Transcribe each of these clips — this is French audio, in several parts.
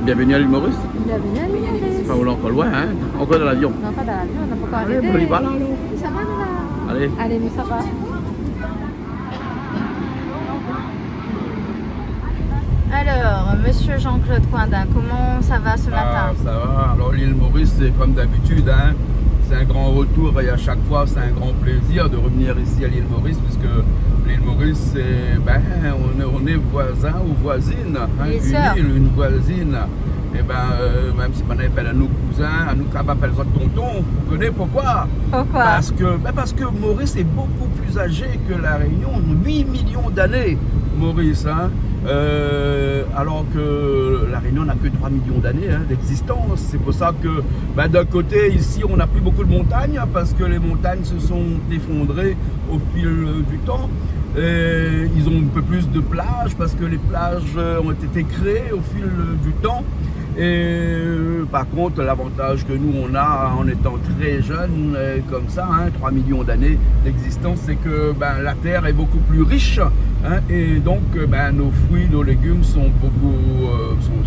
bienvenue à l'île Maurice. Bienvenue à l'île Maurice. Enfin, on est encore loin, hein. Encore dans l'avion. Non, pas dans l'avion, on n'a pas encore Allez, arrêté. on y va là, alors. Ça va là. Allez. Allez, mais ça va. Alors, monsieur Jean-Claude Coindin, comment ça va ce matin? Ça va. Alors l'île Maurice, c'est comme d'habitude, hein. C'est un grand retour et à chaque fois c'est un grand plaisir de revenir ici à l'île Maurice, puisque l'île Maurice, on est voisins ou voisines, hein, une voisine. Et même si on appelle à nos cousins, à nous appelle ça tonton, vous connaissez pourquoi? Pourquoi? Parce que Maurice est beaucoup plus âgé que la Réunion, 8 millions d'années, Maurice, hein. Alors que la Réunion n'a que 3 millions d'années, hein, d'existence. C'est pour ça que d'un côté ici on n'a plus beaucoup de montagnes, parce que les montagnes se sont effondrées au fil du temps. Et ils ont un peu plus de plages parce que les plages ont été créées au fil du temps. Et par contre, l'avantage que nous on a en étant très jeunes comme ça, hein, 3 millions d'années d'existence, c'est que la terre est beaucoup plus riche, hein, et donc nos fruits, nos légumes sont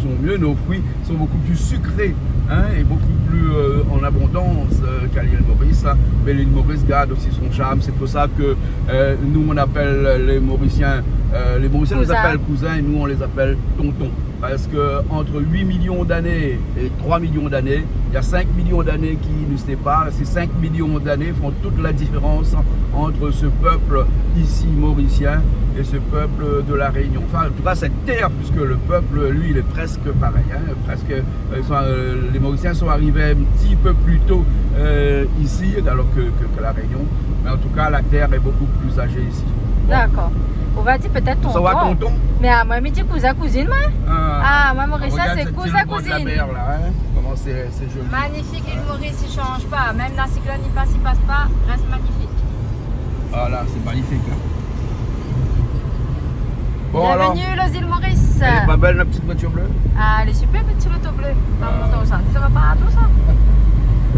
sont mieux, nos fruits sont beaucoup plus sucrés, hein, et beaucoup plus en abondance qu'à l'île Maurice. Mais l'île Maurice garde aussi son charme. C'est pour ça que nous on appelle les Mauriciens nous appellent cousins et nous on les appelle tontons. Parce qu'entre 8 millions d'années et 3 millions d'années, il y a 5 millions d'années qui nous séparent. Ces 5 millions d'années font toute la différence entre ce peuple ici mauricien et ce peuple de la Réunion. Enfin, en tout cas, cette terre, puisque le peuple, lui, il est presque pareil. Hein, les Mauriciens sont arrivés un petit peu plus tôt ici, alors que la Réunion. Mais en tout cas, la terre est beaucoup plus âgée ici. Bon. D'accord. On va dire peut-être tonton. Ça va, tonton? Mais moi, je dis cousin, cousine, moi. Moi, Mauricien, c'est cousin, cousine. Mer, là, hein? Comment c'est joli. Magnifique, l'île Maurice, il ne change pas. Même la cyclone, il passe pas, reste magnifique. Ah là, c'est magnifique. Hein? Bon, bienvenue, alors, les îles Maurice. Elle est pas belle, la petite voiture bleue? Ah, elle est super, petite moto bleue. Ça va pas tout ça?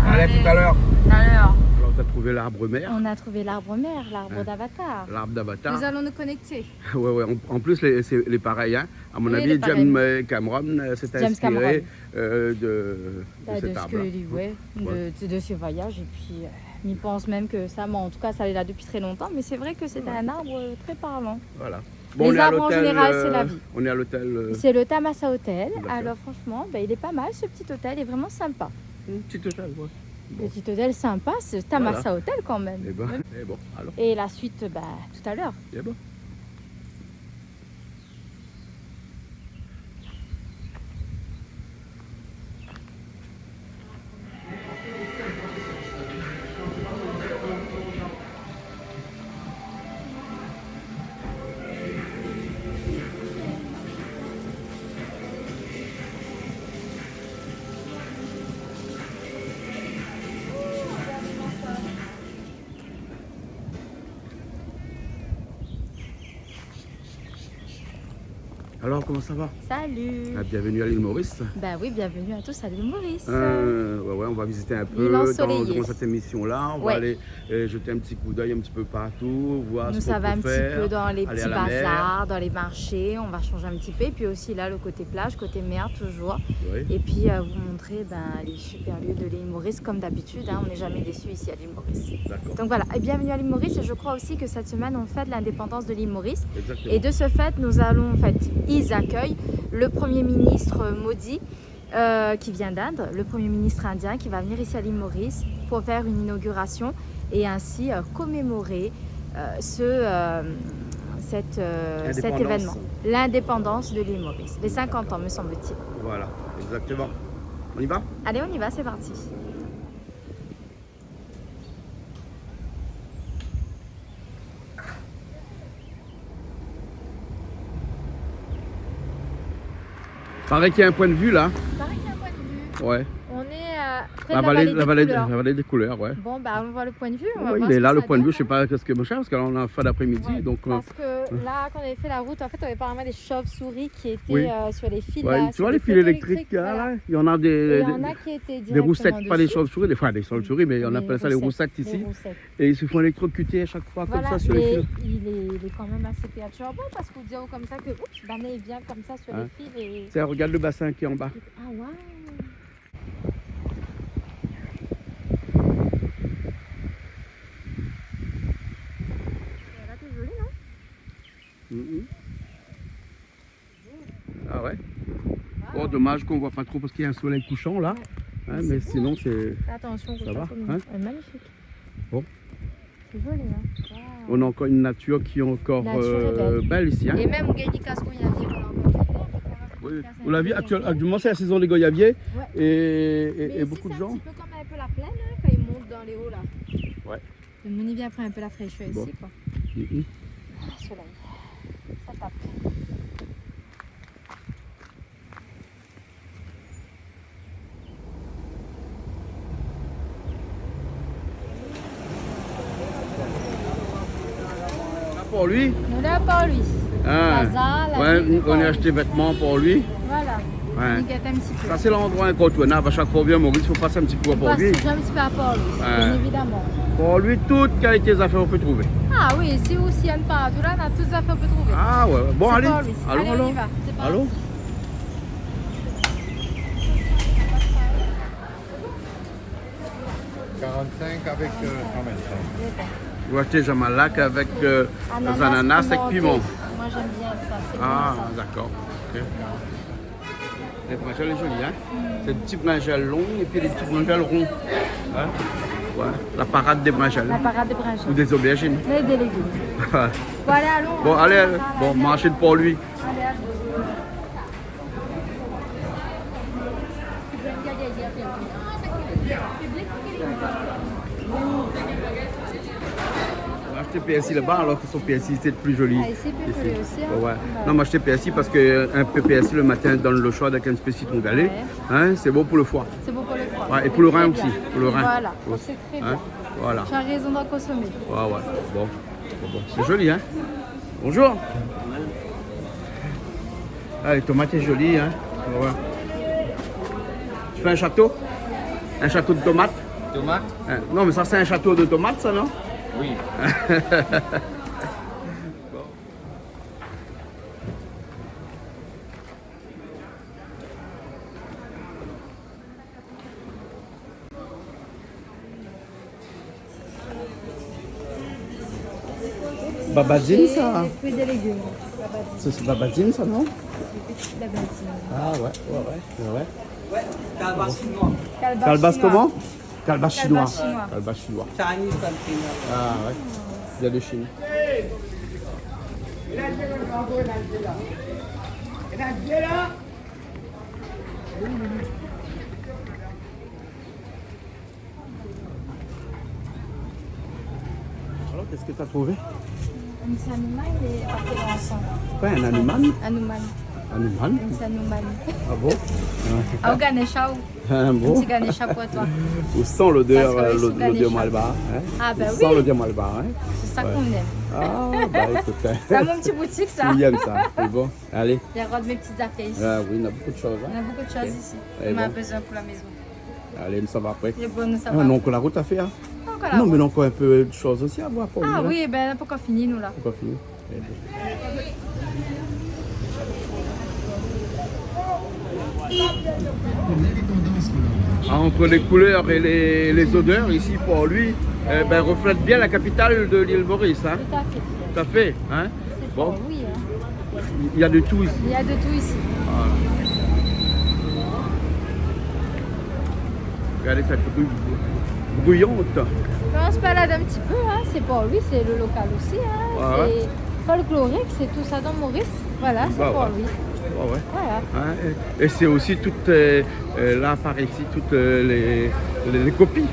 Allez, tout à l'heure. Tout à l'heure. Alors, tu as trouvé l'arbre mère. On a trouvé l'arbre mère, l'arbre d'Avatar. L'arbre d'Avatar. Nous allons nous connecter. Ouais. En plus, c'est les pareils. Hein. À mon avis, James Cameron s'est inspiré de cet arbre. De ce voyage. Et puis, il pense même que ça, en tout cas, ça est là depuis très longtemps. Mais c'est vrai que c'est un arbre très parlant. Voilà. Bon, les arbres en général, c'est la vie. On est à l'hôtel. C'est le Tamasa Hotel. Alors, franchement, il est pas mal. Ce petit hôtel est vraiment sympa. Petit hôtel, ouais. Bon. Petit hôtel sympa, c'est Tamasa Hotel quand même. Et bon, alors. Et la suite, tout à l'heure. Et bon. Alors, comment ça va? Salut. Bienvenue à l'île Maurice. Oui, bienvenue à tous à l'île Maurice. On va visiter un peu dans cette émission-là. On va aller jeter un petit coup d'œil un petit peu partout, voir ce qu'on peut faire. Nous, ça va un petit peu dans les petits bazars, dans les marchés. On va changer un petit peu. Et puis aussi là, le côté plage, côté mer toujours. Oui. Et puis vous montrer les super lieux de l'île Maurice. Comme d'habitude, on n'est jamais déçus ici à l'île Maurice. Donc voilà, et bienvenue à l'île Maurice. Et je crois aussi que cette semaine, on fête l'indépendance de l'île Maurice. Exactement. Et de ce fait, nous allons ils accueillent le Premier ministre Modi qui vient d'Inde, le Premier ministre indien qui va venir ici à l'île Maurice pour faire une inauguration et ainsi commémorer cet événement, l'indépendance de l'île Maurice, les 50 ans me semble-t-il. Voilà, exactement. On y va? Allez, on y va, c'est parti. Paraît qu'il y a un point de vue là. Paraît qu'il y a un point de vue. Ouais. On est près de la vallée des couleurs. La vallée des couleurs, ouais. Bon, bah, on va voir le point de vue. On va Ouais, voir il est ce là, que le ça point de vue. donne. Je sais pas ce que mon cher, parce qu'on a fin d'après-midi. Ouais, Donc, parce que là, quand on avait fait la route, en fait, on avait pas vraiment des chauves-souris qui étaient Oui. Sur les fils. ouais, là, tu sur vois les fils électriques, voilà. là, il y en a Et il y en a qui étaient des roussettes, pas des dessus. chauves-souris, des chauves-souris, mais on appelle ça les roussettes Les ici. roussettes. Et ils se font électrocuter à chaque fois, Voilà, comme ça, sur les mais fils. il est quand même assez perturbant parce qu'on dirait comme ça que il vient comme ça sur Hein. les fils et... Tiens, regarde le bassin qui est en bas. Ah waouh. Là, c'est joli, non? Mhm. Ah ouais. Bon, dommage qu'on voit pas trop parce qu'il y a un soleil couchant là. Hein, mais C'est beau, sinon, c'est. Attention, Ça va, comme hein? magnifique. Bon. C'est joli, hein? Waouh. On a encore une nature qui est encore Nature est belle ici. Hein. Et même au Gaïni Casco, il y a des Oui. On l'a vu actuellement, c'est la saison des goyaviers Ouais. et beaucoup de gens. C'est un petit peu comme un peu la plaine hein, quand ils montent dans les hauts là. Ouais. Le monde vient prendre un peu la fraîcheur Bon. ici quoi. Mhm. Ah, soleil. Ça tape. Pour lui, Nous là pour lui. hein. Bazar, la Ouais, ville, on a pour acheté vêtements pour lui. Voilà. Ouais. On y gâte un petit peu. Ça, c'est l'endroit incontournable. À chaque fois, on vient Maurice, il faut passer un petit peu On pour passe lui. toujours un petit peu à Port-Louis, bien évidemment. Pour lui, toutes qualités d'affaires, on peut trouver. Ah oui, ici aussi, il y a une partout là, on a toutes les affaires pour trouver. Ah ouais, bon, C'est allez. Port-Louis. Allô, Allez, on allô. y va. C'est parti. Allô. avec 35. Vous achetez Jamalac avec Ananas des ananas avec pimenté. piment. Moi j'aime bien ça, c'est Ah, bon ça. d'accord. Ok. Les brinjales sont jolies, hein? C'est des petits brinjales longs et puis des petits brinjales ronds. Hein? Ouais, la parade des brinjales. La parade des brinjales. Ou des aubergines. Mais des légumes. Bon, allez, allons. Bon, allez, bon, marchez pour lui. Allez, allez. On a acheté PSI là-bas alors que son PSI c'est le plus joli. Ah, ici, plus joli aussi, hein. Ouais. Non, on m'a acheté PSI parce qu'un peu PSI le matin donne l'eau chaude avec un spécifique congolais. Ouais. Hein, c'est bon pour le foie. C'est bon pour le foie. Ouais, et pour le rein Très aussi. bien. Pour le rein. Voilà, donc Aussi. c'est très Hein, bien. voilà. Tu as raison d'en consommer. Ouais, ouais. Bon. Bon. C'est joli, hein? Bonjour. Ah, les tomates sont jolies, hein? Ouais. Tu fais un château? Un château de tomates? Tomate? Hein. Non, mais ça, c'est un château de tomates, ça, non? Oui. Babazine, ça? Les fruits et légumes. C'est babazine, ça, non? Les petites babazines. Ah, ouais. Calebasse chinois. Calebasse comment? Calebasse chinois. Calebasse chinois. Calebasse chinois. Chinese campina. Ah, ouais. Il y a de Chine. Alors, qu'est-ce que tu as trouvé? Un petit animal et après ensemble. Quoi, un animal? Animal. Animal? Un petit animal. Ah bon? Ah, au Ganesha, ou Un un bon? petit Ganesha pour toi. Ou sans l'odeur Parce que sous l'odeur Ganesha. malbar. Hein? Ah, ben Sans oui. l'odeur malbar. Hein? C'est ça Ouais. qu'on aime. Ah, bah écoute. C'est à mon petit boutique ça. Il aime ça. C'est bon. Allez. Il y a mes petites affaires ici. Ah oui, il y a beaucoup de choses. On Hein? a beaucoup de choses ici. Et On a bon. besoin pour la maison. Allez, nous ça va après. Les bonnes, ça Ah, va. non, que la route à faire. Encore là. Non, mais il y a encore un peu de choses aussi à voir pour lui. Ah là. oui, ben on n'a pas encore fini nous là. C'est pas fini. Entre les couleurs et les odeurs, ici pour lui, ben, reflète bien la capitale de l'île Maurice. Hein? Tout à fait. Tout à fait. Hein? C'est Bon, bon, oui. Hein. il y a de tout ici. Il y a de tout ici. Voilà. Regardez cette rue bruyante. Mais on se balade un petit peu, hein. C'est pour lui, c'est le local aussi. Hein. Ouais. C'est folklorique, c'est tout ça dans Maurice. Voilà, c'est Bah, pour ouais. lui. Ouais, ouais. Voilà. Hein, et c'est aussi toutes, là par ici, toutes les copies.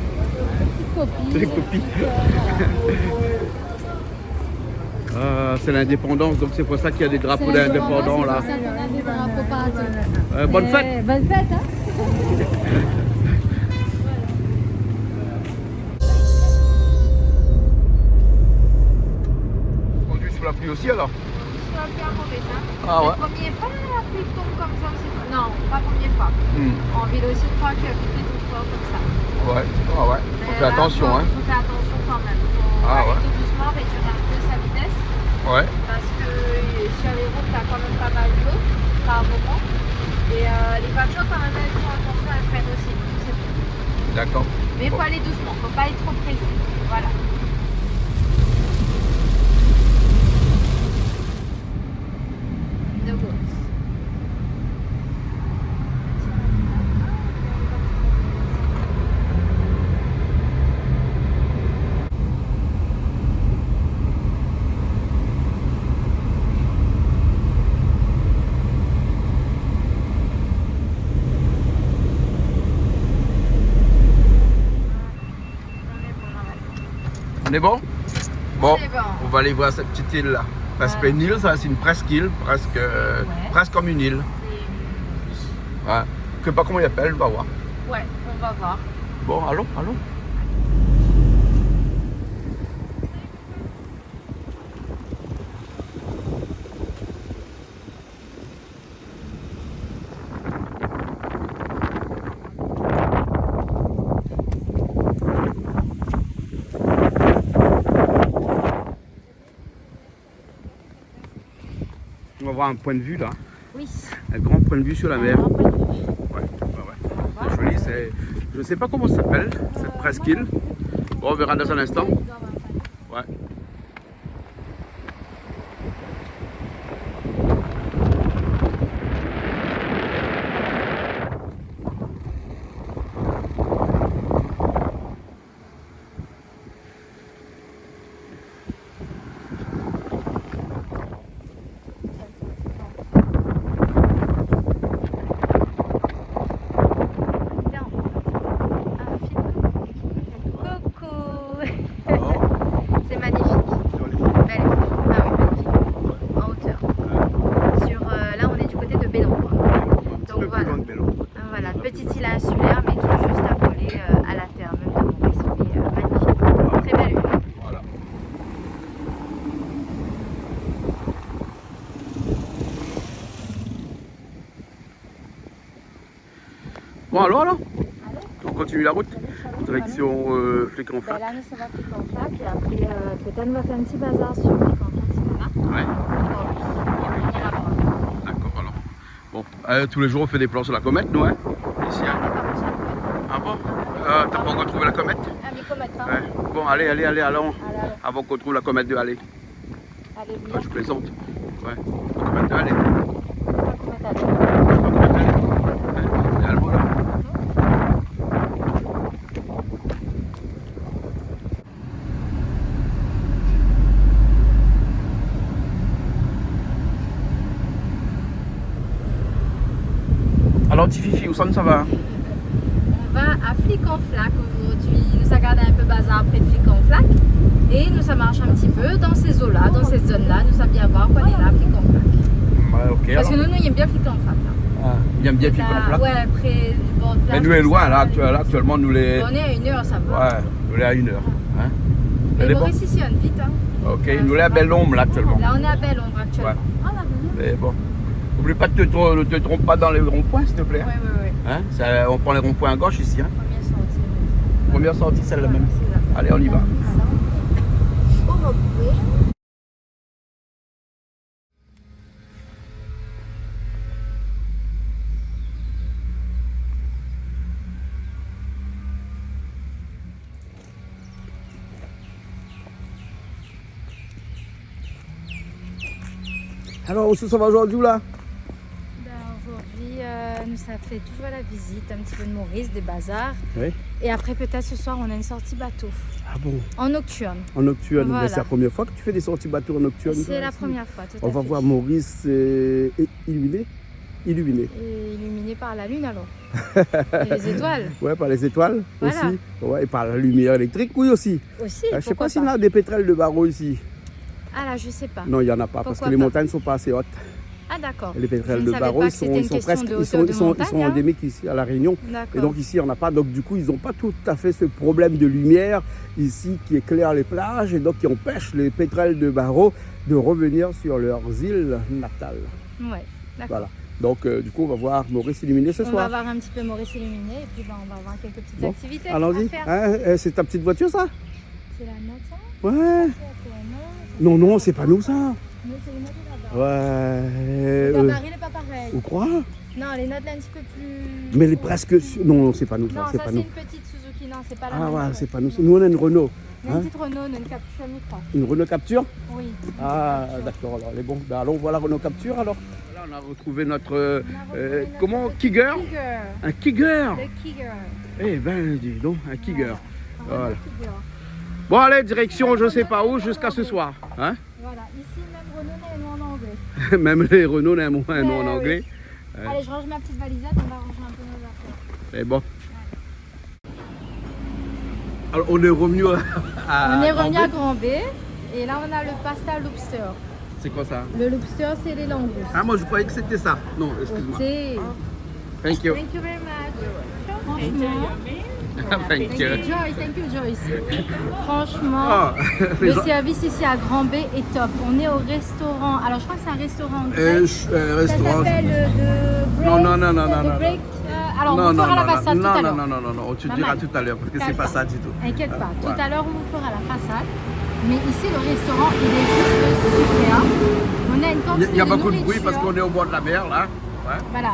Petite copie. Les copies. Ah, c'est l'indépendance, donc c'est pour ça qu'il y a des drapeaux d'indépendants là. C'est pour ça qu'on a des drapeaux partout. Bonne fête! Bonne fête, hein. pluie aussi alors? C'est un peu mauvais ça. Ah ouais. La première fois, la pluie tombe comme ça aussi. Non, pas la première fois. En ville aussi, je crois qu'il y a plus de fois comme ça. Ouais, ah ouais. Faut faire attention, hein. Faut faire attention quand même. Faut aller tout doucement, réduire un peu sa vitesse. Ouais. Parce que sur les routes, t'as quand même pas mal d'eau par moment. Et les voitures, quand même, elles font attention, elles freinent aussi. C'est bon. D'accord. Mais il faut aller doucement, faut pas être trop pressé. Voilà. De gauche. On est bon? Bon, On est bon. on va aller voir cette petite île là. Parce que une île, ça c'est une presqu'île, presque comme une île. Ouais. Je sais pas comment il appelle, on va voir. Ouais, on va voir. Bon, allons, allons. On va voir un point de vue là, Oui. un grand point de vue sur la mer. Un point de vue. Ouais, c'est joli, je ne sais pas comment ça s'appelle, cette presqu'île. Bon, on verra dans un instant. Ouais. C'est magnifique. Belle. Ah oui, magnifique. En hauteur. Là, on est du côté de Bellon. Donc voilà, petite île insulaire, mais qui est juste accolée à la terre même de Maurice. Mais magnifique. Très belle vue. Voilà. Bon, alors on continue la route. Direction Fléquenflac. Là, nous sommes à Fléquenflac et après, peut-être on va faire un petit bazar sur Fléquenflac, Ouais. D'accord, alors. Bon, tous les jours on fait des plans sur la comète, nous, hein? Ici, hein? Ah bon? T'as pas encore trouvé la comète? Ah, mais comète, hein? Ouais. Bon, allez, allons. Avant qu'on trouve la comète de Halley. Allez, viens. Ouais, je plaisante. Ouais, la comète de Halley. La comète, allez. La comète de Halley. Ouais, elle est à l'eau, là. Alors, petit Fifi, où ça va? On va à Fléquenflac aujourd'hui. Nous avons gardé un peu bazar près de Fléquenflac. Et nous ça marche un petit peu dans ces eaux-là, dans cette zone-là. Nous savons bien voir qu'on est là à Fléquenflac. Ouais, ok. Parce que nous, il aime bien Fléquenflac. Là. Ah, il aime bien Fléquenflac. Ouais, près du bord de plage. Mais nous est loin, là, actuellement, nous les. On est à 1 heure, ça va. Ouais, nous les à 1 heure. Hein? Mais Elle est Maurice, ici, on vite. Hein. Ok, nous les à Belle-Ombre, là, actuellement. Là, on est à Belle-Ombre actuellement. Ouais. Mais bon. N'oublie pas de ne te trompe pas dans les ronds-points, s'il te plaît. Oui. Hein? On prend les ronds-points à gauche ici. Hein? Première sortie. Première sortie, celle-là même. C'est là. Allez, on y va. Alors, où ça va aujourd'hui là? Aujourd'hui, nous ça fait toujours la visite un petit peu de Maurice, des bazars. Oui. Et après, peut-être ce soir, on a une sortie bateau. Ah bon? En nocturne. En nocturne, Voilà. mais c'est la première fois que tu fais des sorties bateau en nocturne? C'est la première fois, tout à fait. On va voir Maurice illuminé. Et illuminé par la lune alors. Et les étoiles. Ouais, par les étoiles Voilà. aussi. Ouais, et par la lumière électrique, oui aussi. Aussi, Je sais pourquoi pas s'il y en a des pétrels de barreaux ici. Ah là, je sais pas. Non, il n'y en a pas, parce Pourquoi que les pas montagnes ne sont pas assez hautes. Ah d'accord. Les pétrels Je de ne savais barreaux, pas ils que c'était une sont question presque, de hauteur de montagne, hein. endémiques ici à La Réunion. Et D'accord. donc ici, on n'a pas. Donc du coup, ils n'ont pas tout à fait ce problème de lumière ici qui éclaire les plages et donc qui empêche les pétrels de barreaux de revenir sur leurs îles natales. Ouais, d'accord. Voilà. Donc, du coup, on va voir Maurice illuminé ce On soir. va voir un petit peu Maurice illuminé et puis on va voir quelques petites Bon, activités allons-y. à faire. Hein, c'est ta petite voiture, ça? C'est la note, ça? Ouais. C'est Non, non, c'est pas nous, ça. Non, c'est les notes là-bas. Ouais. Le gabarit n'est pas pareil. Vous croyez? Non, les notes là un petit peu plus... Mais elle est presque... Non, non, c'est pas nous, ça. Non, C'est ça pas c'est nous. une petite Suzuki, non, c'est pas la Ah même. ouais, c'est pas nous. Nous, on a une Renault. On a Hein? une petite Renault, on a une Capture Micro. Une Renault Capture? Oui. Ah, d'accord, alors elle est bon. Ben, allons voir la Renault Capture, alors. Là, on a retrouvé notre... comment? Kiger? Un Kiger? Le Kiger. Eh ben, dis donc, un Kiger. Voilà. Voilà. Bon, allez, direction je sais pas où jusqu'à ce soir. Hein? Voilà, ici même Renault n'a un mot en anglais. Même les Renault n'ont un mot en oui. anglais. Allez, je range ma petite valisette, on va ranger un peu nos affaires. C'est bon. Alors, on est revenu à On est revenu à Grand-B. Grand B et là on a le pasta lobster. C'est quoi ça? Le lobster c'est les langoustes. Ah, moi je croyais que c'était ça. Non, excuse-moi. Ok. Thank you. Thank you very much. Franchement. Thank you. Joyce, thank you Joyce. Franchement, Ah, les le gens- service ici à Grand B est top. On est au restaurant. Alors je crois que c'est un restaurant grec. Ça restaurant. s'appelle The Break. Non, non, non, non, non, non. Alors on vous fera la façade tout à l'heure. non, tu Pas diras mal. tout à l'heure parce que c'est Calme pas pas. ça du tout. Inquiète pas, Ouais. tout à l'heure on vous fera la façade. Mais ici le restaurant il est juste super. On a une quantité Il y a beaucoup de bruit nourriture. parce qu'on est au bord de la mer là. Ouais. Voilà.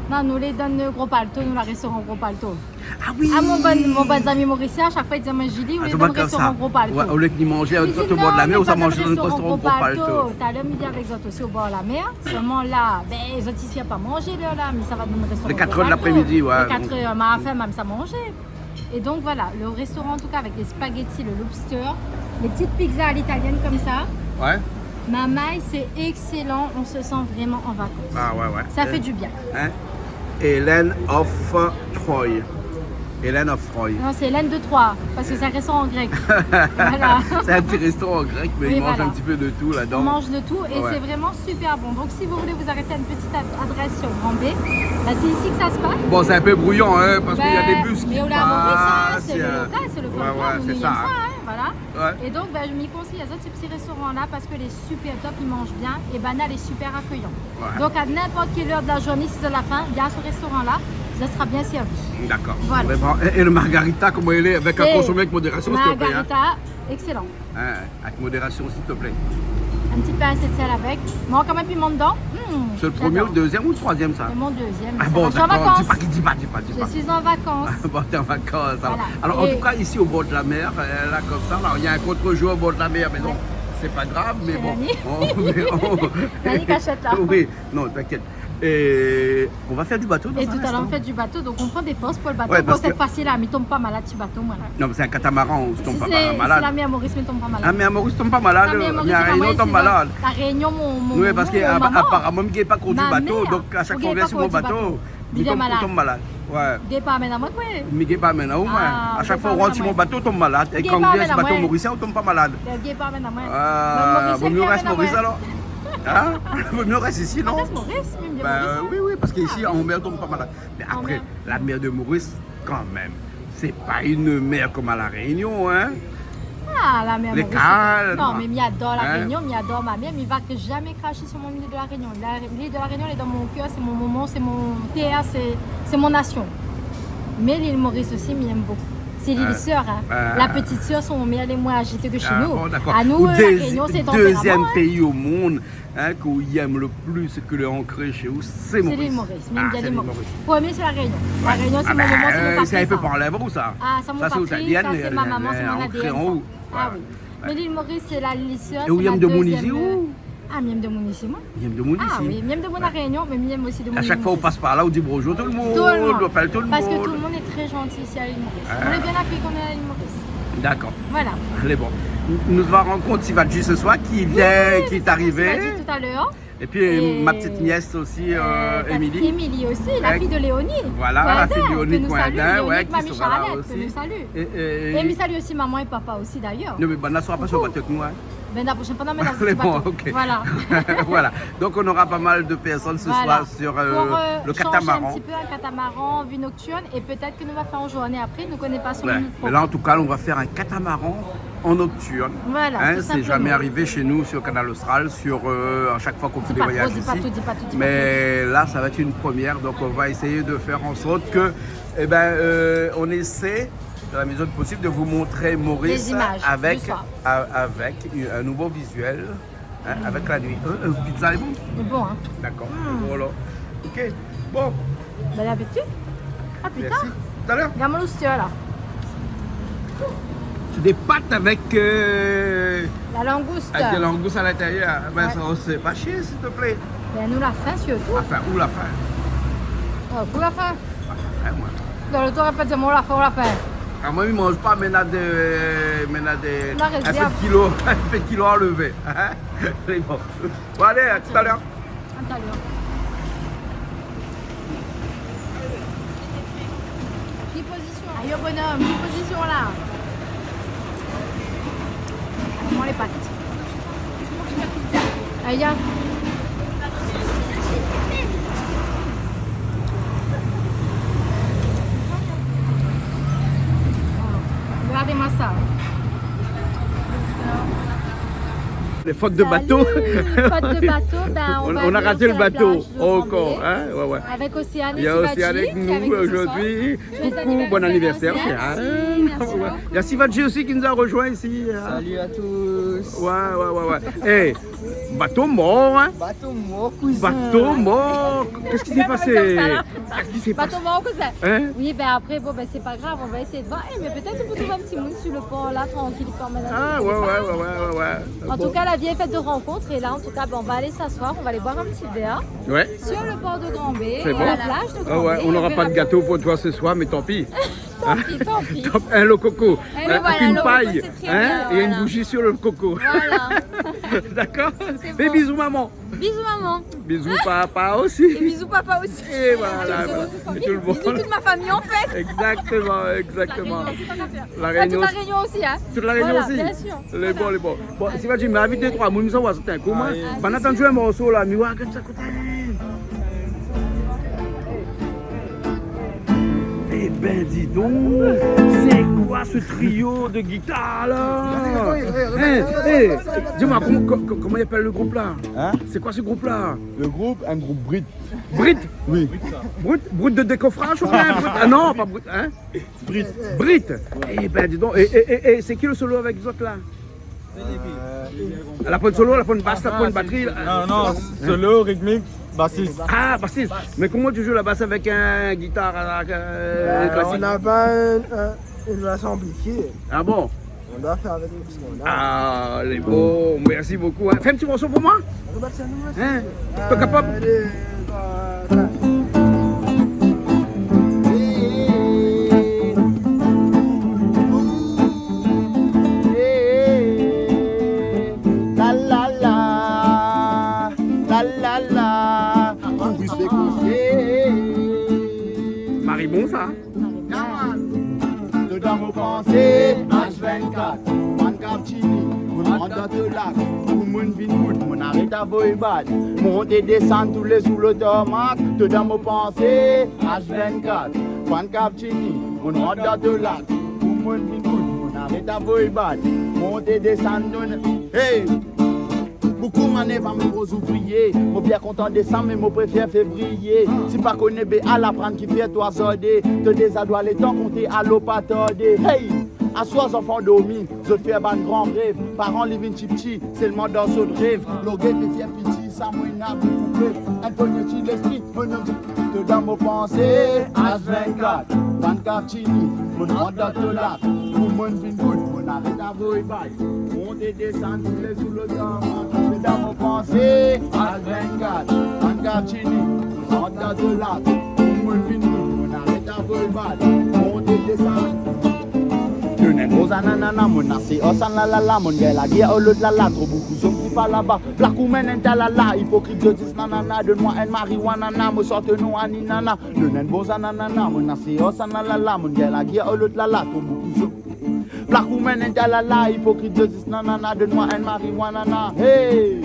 Non, nous les donne le gros palto, nous la restaurant gros palto. Ah oui. Ah mon bon ami Mauricien, à chaque fois il disait moi Julie, on les donne le restaurant gros palto. Ouais, au lieu de manger Je lui dis, au bord de la non, mer, mais on s'en pas mange dans dans le le restaurant gros palto. T'as l'homme midi avec les autres aussi au bord de la mer. Seulement là, ben les autres ici n'ont pas mangé là, mais ça va dans le restaurant. Les 4 gros heures de palto. l'après-midi, ouais. Les 4 heures, ma femme même ça manger. Et donc voilà, le restaurant en tout cas avec les spaghettis, le lobster, les petites pizzas à l'italienne comme ça. Ouais. Mamaï, c'est excellent, on se sent vraiment en vacances. Ah ouais. Ça fait du bien. Hein? Hélène of Troy. Hélène of Troy. Non, c'est Hélène de Troyes, parce que c'est un restaurant grec. Voilà. C'est un petit restaurant grec, mais Oui, ils mangent voilà. un petit peu de tout On là-dedans. mange de tout et Ouais. c'est vraiment super bon. Donc si vous voulez vous arrêter à une petite adresse sur Grand B, bah, c'est ici que ça se passe. Bon, c'est un peu brouillant, hein, parce qu'il y a Ben, des bus qui mais on l'a à Maurice, hein, passent. c'est le local, c'est le folklore, ouais, nous c'est aimons ça, ça, hein. voilà. Ouais. Et donc je m'y conseille à ce petit restaurant-là parce que les super top, ils mangent bien et Banal est super accueillant. Ouais. Donc à n'importe quelle heure de la journée, si c'est la fin, il y a ce restaurant-là, ça sera bien servi. D'accord. Voilà. Vraiment. Et le margarita, comment il est? Avec un Et consommé avec modération, s'il te plaît. Hein? Margarita, excellent. Hein, avec modération, s'il te plaît. Un petit pain assez de sel avec. Moi, quand même piment dedans. C'est le premier, le j'adore. deuxième ou le troisième, ça? C'est mon deuxième. Ah ça bon, va. Je suis en d'accord. vacances. Dis pas. Je suis en vacances. Bon, t'es en vacances. Alors, Voilà. alors en Et- tout cas, ici au bord de la mer, là comme ça, alors, il y a un contre-jour au bord de la mer, mais non, c'est pas grave, mais C'est bon. Lani. Lani cachette là. Oui, non, t'inquiète. Et on va faire du bateau dans Et un tout à l'heure, on instant. fait du bateau, donc on prend des forces pour le bateau. Ouais, Bon, parce cette que- fois-ci là, mais tombe pas malade, ce bateau, moi là. Non, mais c'est un catamaran, on se tombe Si pas c'est malade. la mienne, Maurice, mais tombe pas malade. Ah, mais à Maurice tombe pas malade, La mienne, mais Maurice, à c'est Réunion maman, tombe ici, malade. La Réunion, mon Oui, parce mon maman. qu'apparemment, il n'est pas conduit Ma bateau, mère. donc à chaque Ou fois qu'on il est vient pas sur mon conduit bateau, bateau. il Il est malade. tombe malade. Ouais. Des pas maintenant, moi quoi. Miguel pas maintenant, au moins. Ah, À chaque des fois, on pas rentre sur mon maintenant, bateau, on tombe malade. Et Miguel quand on pas vient sur le maintenant, bateau ouais. mauricien, on tombe pas malade. Des pas maintenant, moi. Ah, vaut mieux Maurice, rester Maurice ouais. alors. Hein? Vaut mieux rester ici, non? Reste Maurice, même bien Ben, Maurice. oui, parce qu'ici, en mer, on tombe pas malade. Mais En après, mer. la mer de Maurice, quand même, c'est pas une mer comme à La Réunion, hein? Ah, la mère Les Maurice. calmes. Non, mais m'y adore la Hein? Réunion, m'y adore ma mère, mais va que jamais cracher sur mon île de la Réunion. L'île de la Réunion, elle est dans mon cœur, c'est mon moment, c'est mon terre, c'est mon nation. Mais l'île Maurice aussi, m'y aime beaucoup. C'est l'île sœur, hein. La petite sœur, son meilleur et moins agité que chez nous. Bon, d'accord. À nous, Ou la Réunion, c'est deuxième tempérament. Hein. pays au monde hein, qu'on y aime le plus, que le ancré chez vous, c'est C'est Maurice. l'île Maurice, même Ah, bien c'est l'île l'île Maurice. Premier, c'est la Réunion. La Réunion, c'est Ah mon moment, c'est mon ben, patrie. c'est un peu ça. par lèvres, ça. Ah, ça, mon Ça, c'est patrie, italien, ça, c'est ma maman, c'est mon ancré ADN. en haut. ça. Ah oui. Mais l'île Maurice, c'est la l'île sœur. Et où c'est Yam la de Mouni, deuxième, c'est où? Ah, Miam de Mouni, c'est moi. Yam de Mouni, Ah ici. oui, Miam de Mouni à Réunion, mais Miam aussi de Mouni. À chaque fois on passe par là, on dit bonjour tout le monde, Tout le monde. on appelle tout le Parce que monde. tout le monde est très gentil ici à l'île Maurice. Ah. On est bien accueillis qu'on est à l'île Maurice. D'accord, Voilà. allez bon. Nous devons rencontrer Sivadji ce soir qui vient, qui est On l'a arrivé. dit tout à l'heure. Et puis Et- ma petite nièce aussi, Émilie. Émilie aussi, la Ouais. fille de Léonie. Voilà, la fille de Coindin, Léonie que nous saluons, Coindin, Léonie, ouais, avec mamie qui sera là Charlotte, que aussi. nous salue. Et Et me salue aussi maman et papa aussi d'ailleurs. non, mais ben, ne sera pas sur votre avec nous. Hein. Ben la prochaine fois, non, mais dans Mais ce bon, bateau. ok. Voilà. Voilà. Donc on aura pas mal de personnes ce Voilà. soir sur Pour le changer un catamaran. petit peu un catamaran, vue nocturne, et peut-être que nous va faire en journée après, nous ne connaissons pas son Ouais. minute Mais là en tout cas, on va faire un catamaran en nocturne. Voilà, Hein, tout c'est simplement. jamais arrivé chez nous sur Canal Austral, à chaque fois qu'on fait des voyages Dis ici. pas tout, dis pas tout. Mais là, ça va être une première, donc on va essayer de faire en sorte que, on essaie, dans la mesure du possible, de vous montrer Maurice Les images avec, du soir. avec un nouveau visuel, hein, avec la nuit. Pizza est bon? C'est bon, hein. D'accord. Voilà. Ok. Bon. Bon appétit. À plus Merci. tard. Tout à l'heure. Regarde-moi l'oustien, là. C'est des pâtes avec, La langouste. avec des langoustes à l'intérieur. Ben, Ouais. ça, c'est pas chier, s'il te plaît. Ben, nous, la faim, surtout. Enfin, où la fin? Pour la faim. Hein, moi. Dans le tour, répète, moi, la faim, on la faim. Ah, moi, il ne mange pas maintenant des. La Un réserve. peu de kilo, un peu de kilo enlevé. Hein? C'est bon. Bon, allez, à tout à l'heure. Attends, qui position? Aïe, bonhomme, qui position là? Comment les pattes? Aïe, aïe. Regardez-moi ça. Les fautes de bateau. Faute de bateau, ben on On va a aller raté le sur la bateau. plage de Encore. Grambay. Hein? Ouais, ouais. Avec Océane Il y a aussi Sivadji, avec qui est avec nous ce soir. aujourd'hui. Joyeux Coucou, bon anniversaire. Merci, Hein? merci Ouais. beaucoup. Il y a Sivadji aussi qui nous a rejoint ici. Hein? Salut à tous. Ouais. Eh, bateau mort, hein? Bateau mort, cousin. Bateau mort. Qu'est-ce qui s'est passé? ça, Qu'est-ce qui s'est passé? Bateau mort, cousin. Hein? Oui, ben après, bon, ben c'est pas grave, on va essayer de voir. Eh, mais peut-être on peut trouver un petit monde sur le port là, tranquille, quand même. Ah, ouais. En Bon. tout cas, la vie est faite de rencontres et là, en tout cas, ben, on va aller s'asseoir, on va aller boire un petit verre Ouais. sur le port de Grambay, C'est à bon. la plage de Ah Grambay. ouais, on n'aura verra pas de bien. gâteau pour toi ce soir, mais tant pis. Tant pis. Un le coco, Eh ben voilà, une le coco, paille, c'est très bien, et une voilà. bougie sur le coco. Voilà. D'accord? C'est Et bon. bisous maman. Bisous, maman. Bisous papa aussi. Et bisous, papa aussi. Et voilà. Et tout le Bisous monde. toute ma famille, en fait. Exactement. La La Réunion Réunion aussi, toute la Réunion aussi, hein. Toute la Réunion Voilà, aussi. bien sûr. Les bons. Bon, si tu m'as invité trois, moi, je vais un comment. Pendant que tu as un morceau là, mais regarde ça côté. Eh ben, dis donc, c'est quoi ce trio de guitare là? Dis-moi, comment il appelle le groupe là? Hein? C'est quoi ce groupe là? Le groupe, un groupe Brit. Brit? Oui. Brut de décoffrage ou bien brut? Ah non, pas brut, hein? Brit. Eh ben, dis donc, et c'est qui le solo avec les autres là? La pointe solo, la pointe basse, la pointe batterie. Non, solo, rythmique, bassiste. Ah, bassiste. Mais comment tu joues la basse avec un guitare classique? On n'a pas une version amplifiée. Ah bon? On doit faire avec ce qu'on a. Ah, les beaux, merci beaucoup. Hein. Fais un petit morceau pour moi? On va faire nous. Hein? T'es capable? Allez, voilà. Marie bon ça? Dedans mon pensée, H24, man capchini, mon rentre dans le lac, tout le monde vient good, mon arrête à boybad, monte et descend tous les sous le tarmac, dedans mon pensée, H24, man capchini, mon rentre dans le lac, tout le monde vient good, mon arrête à boybad, monte et descend hey! Beaucoup manèvent à mes gros ouvriers. Moi bien content décembre, mais moi préfère février. Si pas connaît bé à l'apprendre qui fait toi zodé. Te désadois les temps compter à l'eau pas tordé. Hey! À soi enfants dormi, je fais un grand rêve. Parents living chipchi, c'est le monde dans ce rêve. L'orgueil me fait petit, ça m'a beaucoup un peu de l'esprit, mon homme. Te dans mon pensée, H24, 24 chini, mon monde dans le lac. Tout le monde vient good, mon arrête à vous et bye. Monte et descend tous les sous le temps. Te dans mon pensée, H24, 24 chini, mon monde dans le lac. Tout le monde vient good, mon arrête à vous et bye. Monte et descend. Nanana, mon assez, osan la la la, mon gars, la guerre au l'autre la la, trop beaucoup sont qui pas là-bas. Black woman en la la, hypocrite je dis nanana, donne-moi un marijuana, me sorte non aninana. Le nen boza nanana, mon assez, osan la la la, mon gars, la guerre au l'autre la la, trop beaucoup sont. Black woman en la la, hypocrite je dis nanana, donne-moi un marijuana, hey.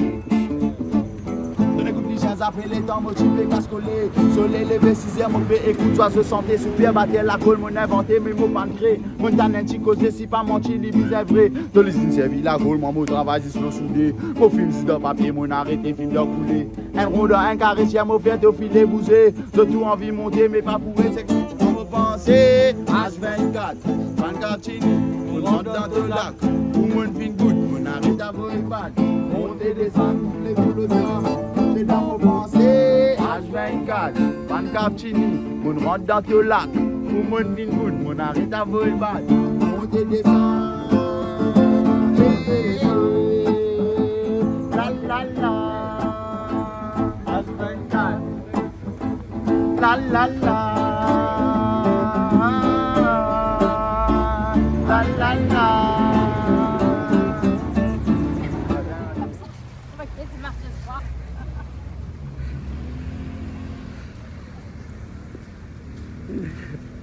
Donne écoute déjà. 15 après les temps motivés, cascolés. Soleil levé, 6h, mon père écoute, soit se santé, super, battre la colle, mon inventé, mes mots pas créé. Mon tanin, t'y causé, si pas menti, les vis est vrai. De l'usine, servi la colle, mon mot travail, juste le soudé. Mon film, si dans papier, mon arrêté, film de couler. Un rond, un carré, si mon verre de filet bousé. De tout envie monter, mais pas pour c'est que on me penser. H24, 24 chini, on rentre dans le lac. Pour mon fin good, mon arrête à voir bad. Monter, descendre, les boulots c'est dans mon pensée. H24, 24 chini, on rentre dans le lac. Pour mon fin good, mon arrête à voir bad. Monter, descendre. La la la. H24. La la la. La la la.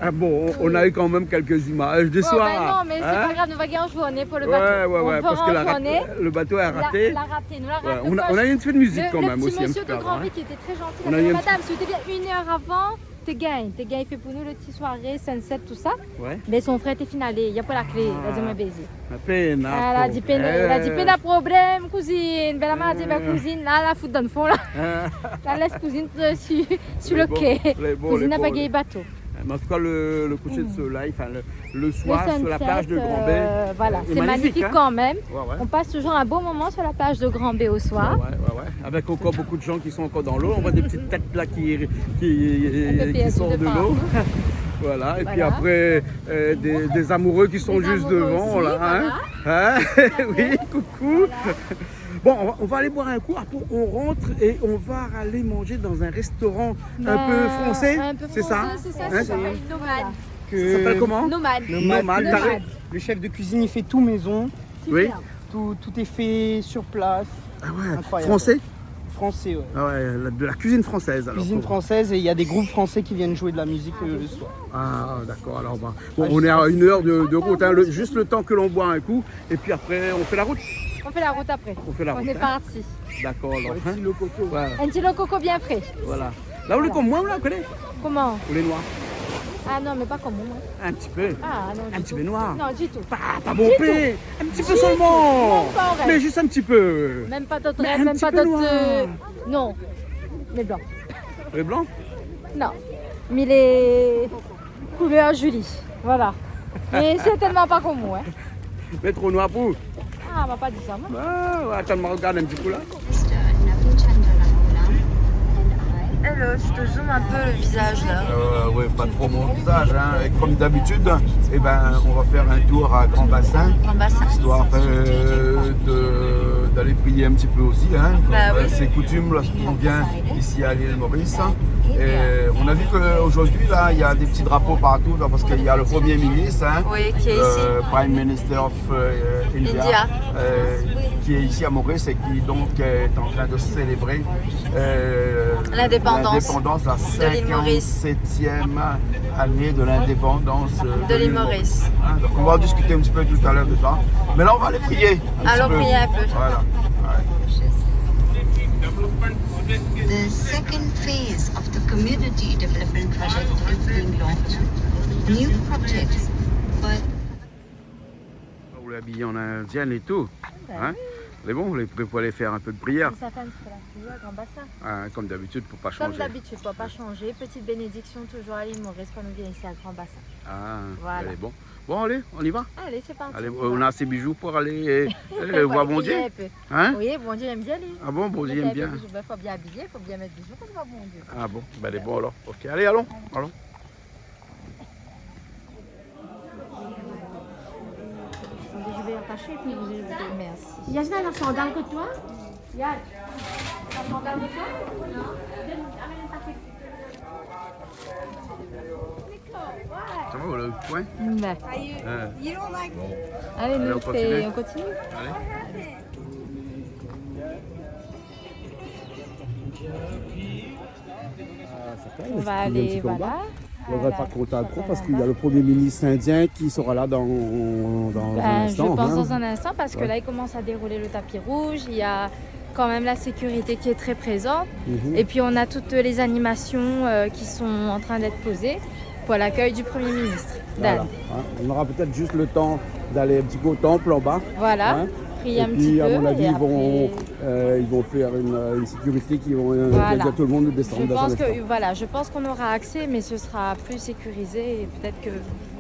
Ah bon, on a eu quand même quelques images du soir. Ben non, mais c'est pas grave, nous va gagner en journée pour le bateau. Ouais, parce que le bateau a raté. La raté, nous l'a raté. On a eu une petite musique quand même aussi. Le petit monsieur de Grand-Ville qui était très gentil. Il a dit, madame, si vous étiez bien 1 heure avant, t'es gagné. T'es gagné, il fait pour nous le petit soirée, sunset, tout ça. Ouais. Mais son frère était finalé, il n'y a pas la clé. Il a dit, moi, baiser. Elle a dit, pena problème, cousine. Bella m'a dit, cousine, là, la fout dans le fond, là. La laisse cousine sur le quai. Cousine n'a pas gagné bateau. Mais en tout cas, le coucher de soleil, enfin le soir sur la plage de Grand-Bay. Voilà, c'est magnifique hein. quand même. Ouais. On passe toujours un beau moment sur la plage de Grand-Bay au soir. Ouais. Avec encore beaucoup de gens qui sont encore dans l'eau. On voit des petites têtes là qui sortent de l'eau. Voilà, et puis après des amoureux qui sont juste devant. Aussi, là, hein. Oui, coucou. Bon, on va aller boire un coup, après on rentre et on va aller manger dans un restaurant un peu français, c'est ça? C'est ça, Hein, ça s'appelle Nomade. Ça s'appelle comment? Nomade. Nomade. Le chef de cuisine, il fait tout maison. Oui. Tout est fait sur place. Ah ouais, Incroyable. français? Français, ouais. Ah ouais, de la cuisine française alors. Cuisine française, et il y a des groupes français qui viennent jouer de la musique le soir. Ah d'accord, alors on est à 1 heure de route, hein, juste le temps que l'on boit un coup, et puis après on fait la route. On fait la route après. On est parti. D'accord, alors. Un petit coco. Ouais, Un petit coco bien frais. voilà. Là, vous le comme moi, vous la connaissez? Comment? Ou les noirs? Ah non, mais pas comme moi. Un petit peu. Ah non, Un petit peu noir. Non, du tout. Pas bon P. Un petit peu seulement. Même pas orange. Mais juste un petit peu. Même pas d'autres Mais un rêves, même petit pas peu d'autres. noir. Non, les blancs. Les blancs? Non, mais les couleurs Julie. Voilà. Mais c'est tellement pas comme moi. Hein. Mais trop noir pour. Ah, on m'a pas dit ça, moi. Ah, ouais, attends, je me regarde un petit coup là. Hello, je te zoome un peu le visage là. Oui, pas trop mon visage. Hein. Et comme d'habitude, eh ben, on va faire un tour à Grand Bassin. Histoire d'aller prier un petit peu aussi. Hein. Oui. C'est coutume lorsqu'on vient ici à l'île Maurice. Et on a vu qu'aujourd'hui, là, il y a des petits drapeaux partout là, parce qu'il y a le Premier ministre, hein, Oui, qui est ici. Prime Minister of India, qui est ici à Maurice et qui donc est en train de célébrer l'indépendance la de l'île Maurice. 57e année de l'indépendance De l'île Maurice. Hein, donc on va en discuter un petit peu tout à l'heure de ça. Mais là, on va aller prier. Allons prier un peu. Voilà. The second phase of the community development project is being launched. New projects, but Vous l'habillez en indienne et tout. Hein? C'est bon, vous pouvez aller faire un peu de prière. Ça fait un petit peu la prière à Grand Bassin. Hein, comme d'habitude, pour pas changer. Comme d'habitude, pour pas changer. Petite bénédiction toujours à l'île Maurice quand on vient ici à Grand Bassin. Ah, Voilà. allez, bon. Bon, allez, on y va. Allez, c'est parti. Allez, on a ces bijoux pour aller voir bon Dieu. Hein? Oui, bon Dieu aime bien lui. Ah bon, bon Dieu aime bien. Il faut bien habiller, il faut bien mettre bijoux quand c'est pas bon Dieu. Ah bon, ben allez, bon alors. Ok, allez, allons. Je vais attacher et puis vous allez vous merci. Yasna, la sandale que toi? Yann, la sandale de toi? Non. Ça va, le point? Allez, Allez, nous, on continue. on continue. Allez. On va aller, voilà. On va pas compter trop parce qu'il y a le Premier ministre indien qui sera là dans un instant. Je pense hein. dans un instant parce que là, il commence à dérouler le tapis rouge. Il y a quand même la sécurité qui est très présente. Et puis on a toutes les animations qui sont en train d'être posées pour l'accueil du Premier ministre. Voilà, hein. On aura peut-être juste le temps d'aller un petit peu au temple en bas. Voilà, hein. prier Et un puis, petit peu. à mon avis, et ils après- vont faire une sécurité qui vont Voilà. dire à tout le monde de descendre Je dans un pense instant. que voilà, je pense qu'on aura accès, mais ce sera plus sécurisé et peut-être que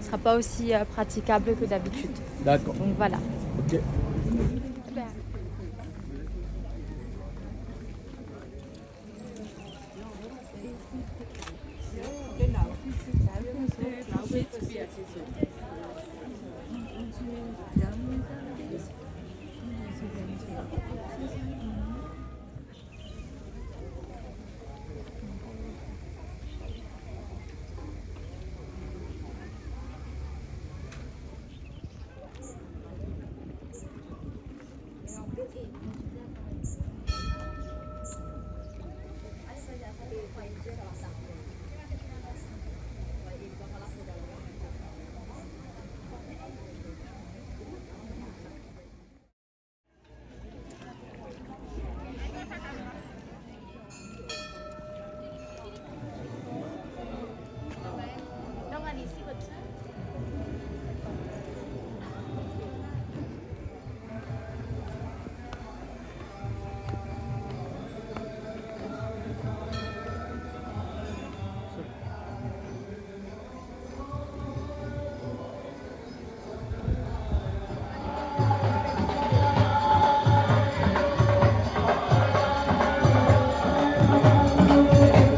ce sera pas aussi praticable que d'habitude. D'accord. Donc voilà. Ok.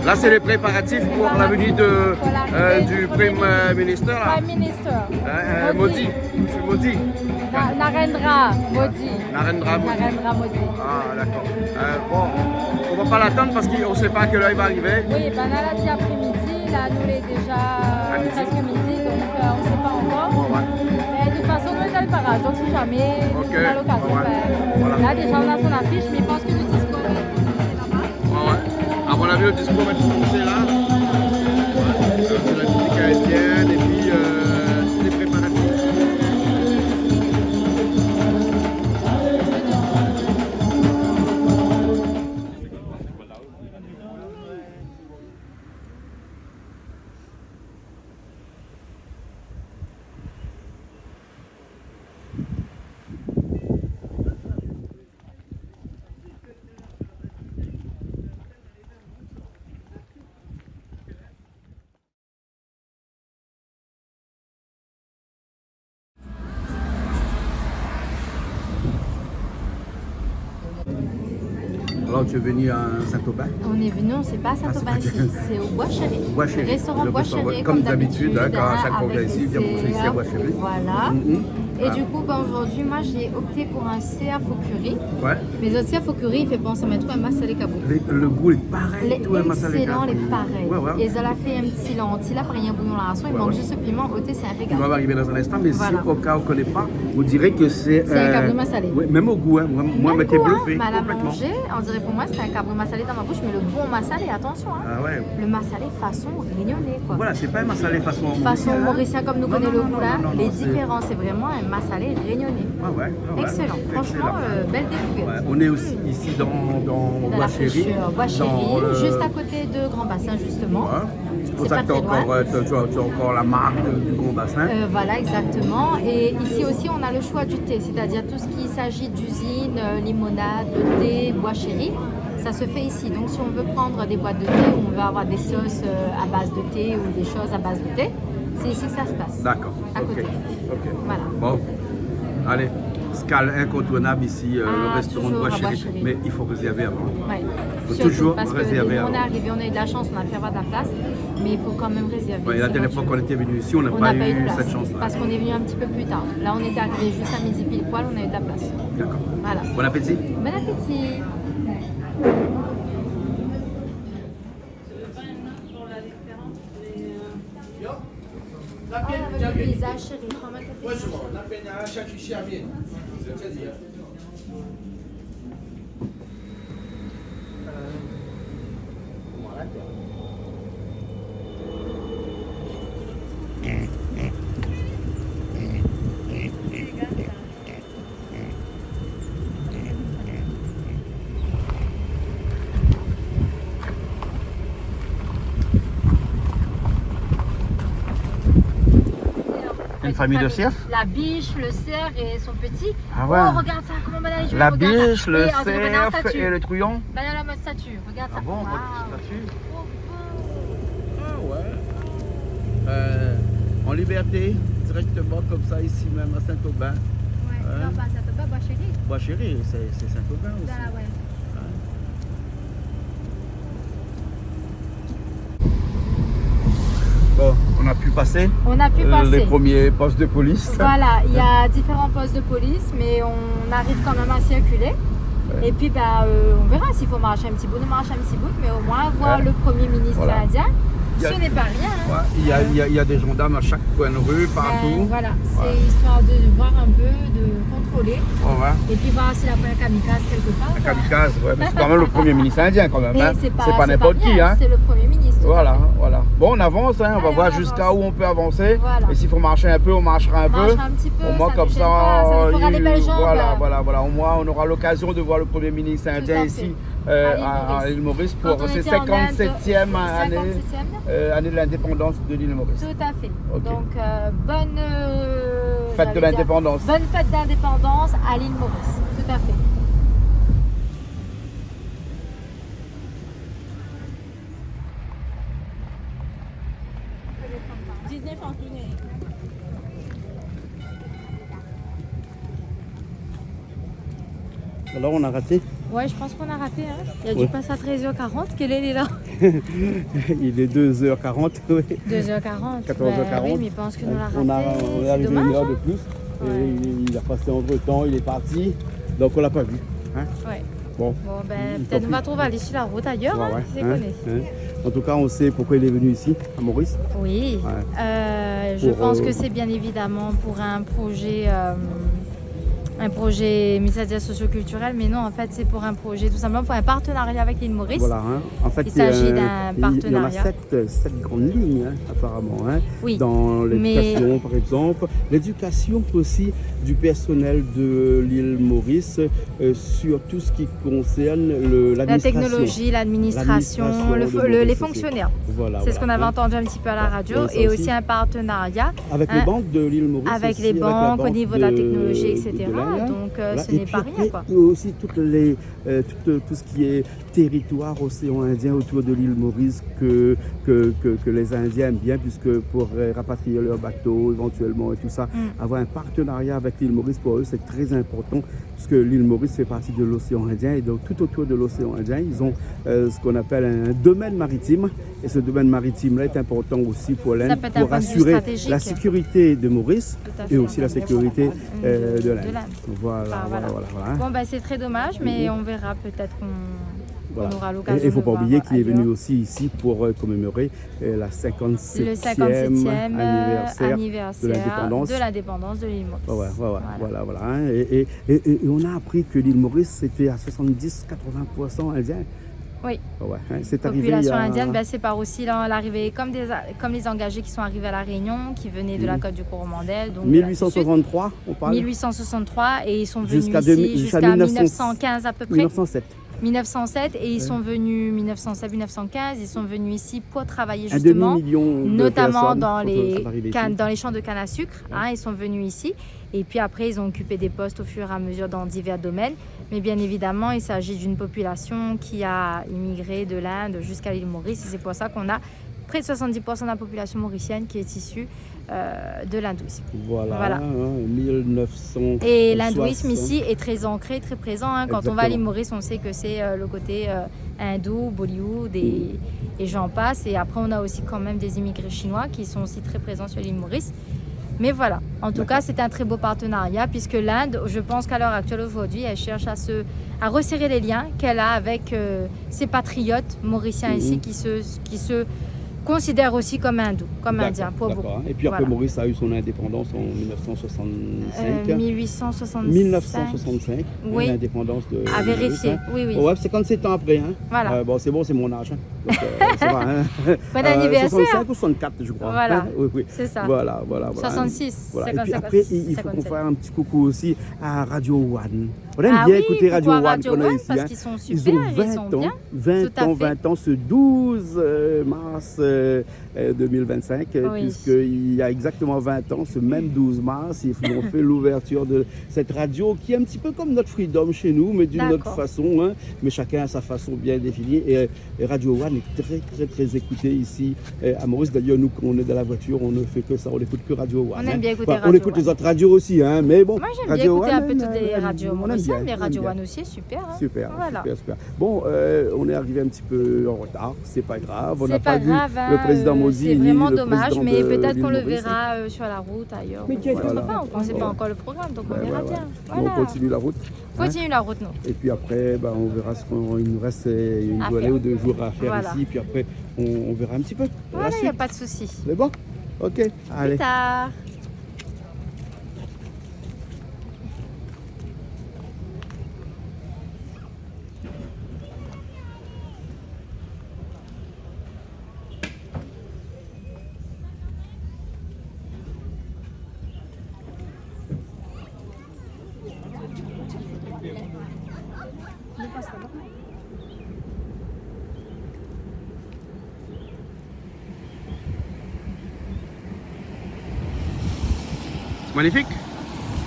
Là, c'est les préparatifs pour la venue du Premier ministre. Là. Prime Minister. Modi. Monsieur Modi. Narendra Modi. Narendra Modi. Narendra Modi. Ah, d'accord. Bon, on va pas l'attendre parce qu'on ne sait pas à quelle heure il va arriver. Oui, ben là, dit après-midi, là, nous, il est déjà presque midi, donc on ne sait pas encore. Bon, ouais. Mais de toute façon, nous, on est dans le parage, donc si jamais Ok. on a l'occasion, Ouais. ben, Voilà. là, déjà, on a son affiche, mais je pense que le discours est là-bas. Ouais. À mon avis, le discours va être commencé là. Ouais. C'est la musique haïtienne et puis c'est des préparatifs. Alors, tu es venu à Saint-Aubin? On est venu, on ne sait pas à Saint-Aubin, c'est au Bois Chéri. Bois Chéri. Restaurant Le Bois restaurant, Chéri, comme d'habitude, hein, quand à chaque fois que avec vous ici, les bien manger ici à Bois Chéri. Voilà. Mhm. Et Ah. du coup, ben, aujourd'hui, moi, j'ai opté pour un CA Faux-Curry. Ouais. Mais le CA Faux-Curry, il fait penser maintenant à un massalé kabou. Le goût est pareil. Il est tout, masala excellent, il kabou. est pareil. Ouais, ouais. Et ça l'a fait un petit lentille, là, pareil, un bouillon là, il Ouais, manque ouais. juste ce piment, ôté, c'est un On régal. va arriver dans un instant, mais Voilà. si au cas où on ne connaît pas, vous direz que c'est C'est un cabri massalé. Oui, même au goût, hein. Moi, Même m'étais goût, hein, bluffé mais à la complètement. manger, on dirait pour moi, c'était un cabri massalé dans ma bouche, mais le bon massalé, attention, hein. Ah ouais. Le massalé façon réunionnais, quoi. Voilà, c'est pas un massalé façon Façon mauricien, hein. mauricien comme nous Non, connaissons non, le non, goût là, non, non, les non, c'est- différents, c'est vraiment un massalé réunionnais. Ah ouais, ah ouais. Excellent, franchement, belle découverte. Ouais, on est aussi ici dans Dans Bois la Chéri. fraîcheur, Bois Chéri, dans le- juste à côté de Grand Bassin justement. Ouais. C'est pour C'est ça pas que tu as très loin. encore, tu as encore la marque du Grand Bassin. Voilà, exactement. Et ici aussi, on a le choix du thé, c'est-à-dire tout ce qui s'agit d'usine, limonade, le thé, Bois Chéri. Ça se fait ici. Donc, si on veut prendre des boîtes de thé ou on veut avoir des sauces à base de thé ou des choses à base de thé, c'est ici que ça se passe. D'accord. À côté. Ok. Voilà. Bon, allez, scale incontournable ici, le Ah, restaurant de toujours Bois à Bois Chéri. Chéri. Mais il faut réserver avant. Ouais. Faut Surtout toujours parce que réserver on est avant. arrivé, on a eu de la chance, on a pu avoir de la place, mais il faut quand même réserver. Ouais, la sinon dernière fois tu- qu'on était venu ici, on n'a on pas n'a pas eu de eu place cette chance-là. parce qu'on est venu un petit peu plus tard. Là, on était arrivé juste à midi pile poil, on a eu de la place. D'accord. Voilà. Bon appétit. Bon appétit. Le paysage chéri, prends-moi le café. une famille de cerfs. La biche, le cerf et son petit. Ah ouais. Oh, regarde ça, comment on a La biche, le cerf et le truand. Ben, il y a la mode statue, regarde ça. Ah bon, Waouh. statue. Trop beau. Ah ouais. En liberté, directement comme ça, ici même à Saint-Aubin. Ouais, Ouais. non, pas ça peut pas, bah chérie. Bah chérie, c'est Saint-Aubin aussi. Voilà, ouais. Bon, on a pu passer. On a pu passer. Les premiers postes de police. Voilà, il y a différents postes de police, mais on arrive quand même à circuler. Ouais. Et puis, on verra s'il faut marcher un petit bout, on marche un petit bout, mais au moins voir Ouais. le Premier ministre Voilà. indien. Il y a- Ce n'est pas rien. Hein. Ouais, il y a des gendarmes à chaque coin de rue, partout. Voilà, c'est Ouais. histoire de voir un peu, de contrôler, Ouais. et puis voir s'il a pas un kamikaze quelque part. Un quoi. kamikaze, ouais, mais c'est quand même le Premier ministre indien quand même. Mais Hein. c'est pas n'importe qui. rien, Hein. c'est le Premier ministre. Voilà, voilà. Bon, on avance, hein, on va Allez, voir on jusqu'à avance. où on peut avancer. Voilà. Et s'il faut marcher un peu, on marchera un On peu. marchera un petit peu, Au moins ça comme nous ça, gêne pas, ça nous fera des belles jambes. voilà. Au moins, on aura l'occasion de voir le Premier ministre indien à ici fait. à l'île Maurice pour Quand on ses était en Inde, 57e année, 57e, année de l'indépendance de l'île Maurice. tout à fait. Ok. Donc, bonne Fête de j'allais dire, l'indépendance. bonne fête d'indépendance à l'île Maurice. Tout à fait. Alors on a raté. Ouais, je pense qu'on a raté. Hein. Il y a Ouais. du passe à 13h40. Quelle est là Il est 2h40. Oui. 2h40. 14h40. Oui, mais il pense que nous l'a raté. On est C'est arrivé dommage. une heure de plus. Ouais. Et il a passé entre temps, il est parti. Donc on l'a pas vu. Hein. Ouais. Bon. Bon, ben, Tant peut-être on pis. va trouver aller sur la route ailleurs. Ouais, hein, ouais. qui Hein, connaît. hein. En tout cas, on sait pourquoi il est venu ici, à Maurice. Oui. Ouais. Je Pour, pense que c'est bien évidemment pour un projet ministériel socio-culturel, mais non, en fait, c'est pour un projet, tout simplement pour un partenariat avec l'île Maurice. Voilà. Hein. En fait, Il s'agit d'un il y en a partenariat. 7 grandes lignes, hein, apparemment. Hein. Oui. Dans mais- l'éducation, par exemple. L'éducation aussi du personnel de l'île Maurice sur tout ce qui concerne La l'administration. technologie, l'administration, L'administration de les Maurice, fonctionnaires. Voilà, C'est ce qu'on avait hein. entendu un petit peu à la radio. Et ça Et aussi. aussi un partenariat Avec hein, les banques de l'île Maurice. avec aussi, les la banques au banque niveau de la de- technologie, de etc. l'Inde. Donc, Voilà. ce Et n'est puis pas après, rien, quoi. aussi tout ce qui est territoire océan Indien autour de l'île Maurice que les Indiens aiment bien, puisque pour rapatrier leurs bateaux éventuellement et tout ça, avoir un partenariat avec l'île Maurice pour eux c'est très important, puisque l'île Maurice fait partie de l'océan Indien et donc tout autour de l'océan Indien ils ont ce qu'on appelle un domaine maritime, et ce domaine maritime là est important aussi pour l'Inde, peut être un pour point de vue assurer stratégique. la sécurité de Maurice Tout à et fait. aussi la sécurité de l'Inde. Voilà, Enfin, voilà. Bon, ben, c'est très dommage, mais on verra peut-être qu'on Voilà. aura l'occasion Et il ne faut de pas voir oublier qu'il est venu ailleurs. aussi ici pour commémorer la 57e, Le 57e anniversaire de l'indépendance de l'île Maurice. Voilà. Hein. Et on a appris que l'île Maurice c'était à 70-80% indien. Oui. Ouais, hein. C'est arrivé il y Population a... indienne, ben, c'est par aussi l'arrivée, comme les engagés qui sont arrivés à La Réunion, qui venaient de la côte du Coromandel. Donc de la- 1863, on parle 1863, et ils sont venus Jusqu'à ici jusqu'à 1900 1915 à peu près. 1907. 1907, et ils sont venus 1907-1915, ils sont venus ici pour travailler Un justement, demi-million de notamment personnes dans sont les, arrivées ici. dans les champs de canne à sucre. Hein, ils sont venus ici, et puis après ils ont occupé des postes au fur et à mesure dans divers domaines. Mais bien évidemment, il s'agit d'une population qui a immigré de l'Inde jusqu'à l'île Maurice, et c'est pour ça qu'on a près de 70% de la population mauricienne qui est issue de l'hindouisme. Voilà. Hein, 1900. Et l'hindouisme ici est très ancré, très présent. Hein. Quand on va à l'île Maurice, on sait que c'est le côté hindou, Bollywood et j'en passe. Et après, on a aussi quand même des immigrés chinois qui sont aussi très présents sur l'île Maurice. Mais voilà, en tout cas, c'est un très beau partenariat, puisque l'Inde, je pense qu'à l'heure actuelle aujourd'hui, elle cherche à resserrer les liens qu'elle a avec ses patriotes mauriciens ici qui se considèrent aussi comme hindous, comme indiens pour beaucoup. Et puis après, Voilà. Maurice a eu son indépendance en 1965. 1865. 1965, Oui. l'indépendance de À Maurice, vérifier, hein. oui. Ouais, 57 ans après. Hein. Voilà. Bon, c'est mon âge. Hein. Donc, ça va, hein. Bon anniversaire. 65 ou 64, je crois. Voilà. Hein, oui, oui. C'est ça. Voilà. 66, Voilà. 50, Et puis après, il faut qu'on 57. fasse un petit coucou aussi à Radio One. On aime Ah bien oui, écouter Radio pourquoi One Radio qu'on a One, ici. parce hein. qu'ils sont Ils super, ont ils sont bien. 20 Tout à ans, fait. 20 ans, ce 12 mars 2025, Oui. puisqu'il y a exactement 20 ans, ce même 12 mars, ils ont fait l'ouverture de cette radio qui est un petit peu comme notre Freedom chez nous, mais d'une autre D'accord. façon, hein, mais chacun a sa façon bien définie. Et Radio One est très écouté ici à Maurice. D'ailleurs, nous, quand on est dans la voiture, on ne fait que ça, on n'écoute que Radio One. On aime hein. bien écouter On Radio écoute One. les autres radios aussi, hein, mais bon. Moi j'aime bien Radio écouter un One, peu toutes les radios on aime mauriciennes, bien, mais on aime Radio bien. One aussi est super. Hein. Super, Voilà. super. Bon, on est arrivé un petit peu en retard, c'est pas grave. On n'a C'est pas vu grave, le hein, président Modi c'est ni vraiment le dommage, président mais de peut-être l'île qu'on le Maurice. verra sur la route ailleurs. Mais Donc, voilà. pas, on ne connaissait Voilà. pas encore le programme, donc on Ouais, verra ouais, bien. ouais. Voilà. On continue la route. hein. Continue la route, nous. Et puis après, on verra ce qu'il nous reste une À journée faire. ou 2 jours à faire Voilà. ici. Puis après, on verra un petit peu. Voilà, la il n'y a suite. pas de souci. C'est bon? Ok, allez. Plus tard. Magnifique.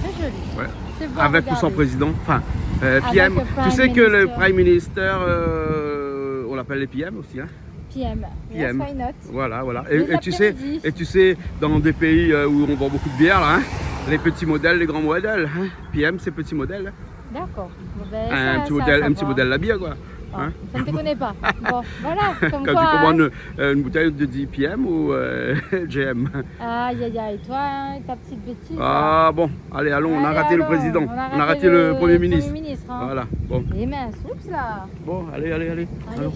C'est joli. Ouais. C'est beau. Avec ou sans regarder. président. Enfin, Avec PM. le Tu Prime sais que le Minister. Prime Minister, on l'appelle les PM aussi. Hein. PM. PM. Yes, why not? Voilà. Mais Et l'après-midi. tu sais, dans des pays où on vend beaucoup de bière, là, hein, les petits modèles, les grands modèles. Hein. PM, c'est petits modèles. D'accord. Bon, ben, Un ça, petit ça, modèle, ça un petit va. modèle la bière, quoi. Ah, Hein. ça ne te connaît pas. Bon, voilà, comme Quand quoi. tu commandes hein. une bouteille de 10 PM ou GM. Aïe, aïe, aïe, toi, hein, ta petite bêtise. Ah bon, allez, allons, on a Allez, raté le allons, président, on on a raté le Premier ministre. hein. Voilà, bon. Les minces, oups là. Bon, allez. Allez. Allons.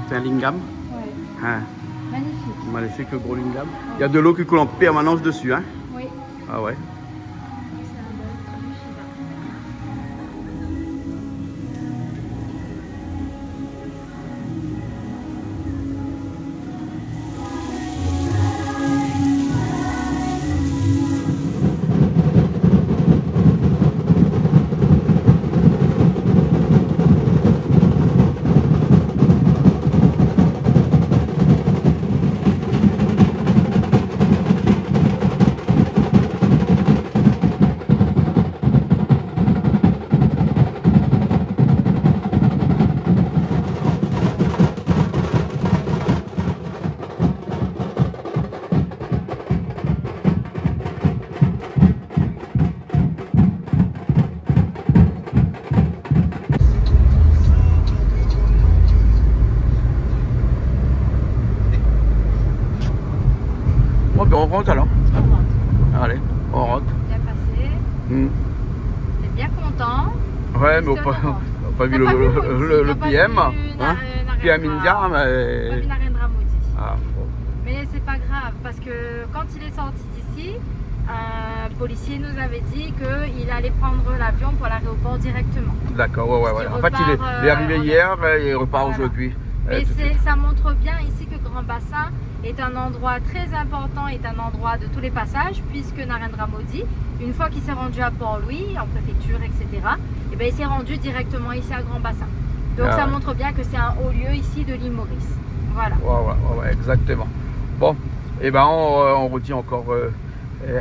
C'est un lingam. Ouais, Hein, magnifique. magnifique le gros lingam. Il y a de l'eau qui coule en permanence dessus. Hein. Oui. Ah ouais. C'est un bel Shiba. Bon, ben on rentre alors. On rentre. Allez, on rentre. Bien passé. Hmm. T'es bien content. Ouais, mais on n'a pas, Justement. on n'a pas vu T'as le, pas vu Modi, le t'as pas PM. vu Hein. Narendra. PM India, Pas vu mais. Narendra Modi. Ah, bon. Mais c'est pas grave parce que quand il est sorti d'ici, un policier nous avait dit qu'il allait prendre l'avion pour l'aéroport directement. D'accord, ouais. Parce qu'il En fait, il repart, est arrivé en hier et il repart Voilà. aujourd'hui. Mais tout de suite. ça montre bien ici que Grand Bassin est un endroit très important, est un endroit de tous les passages, puisque Narendra Modi, une fois qu'il s'est rendu à Port-Louis, en préfecture, etc., et ben, il s'est rendu directement ici à Grand Bassin. Donc Ah ça ouais. montre bien que c'est un haut lieu ici de l'île Maurice. Voilà. Ouais, exactement. Bon, et ben on retient encore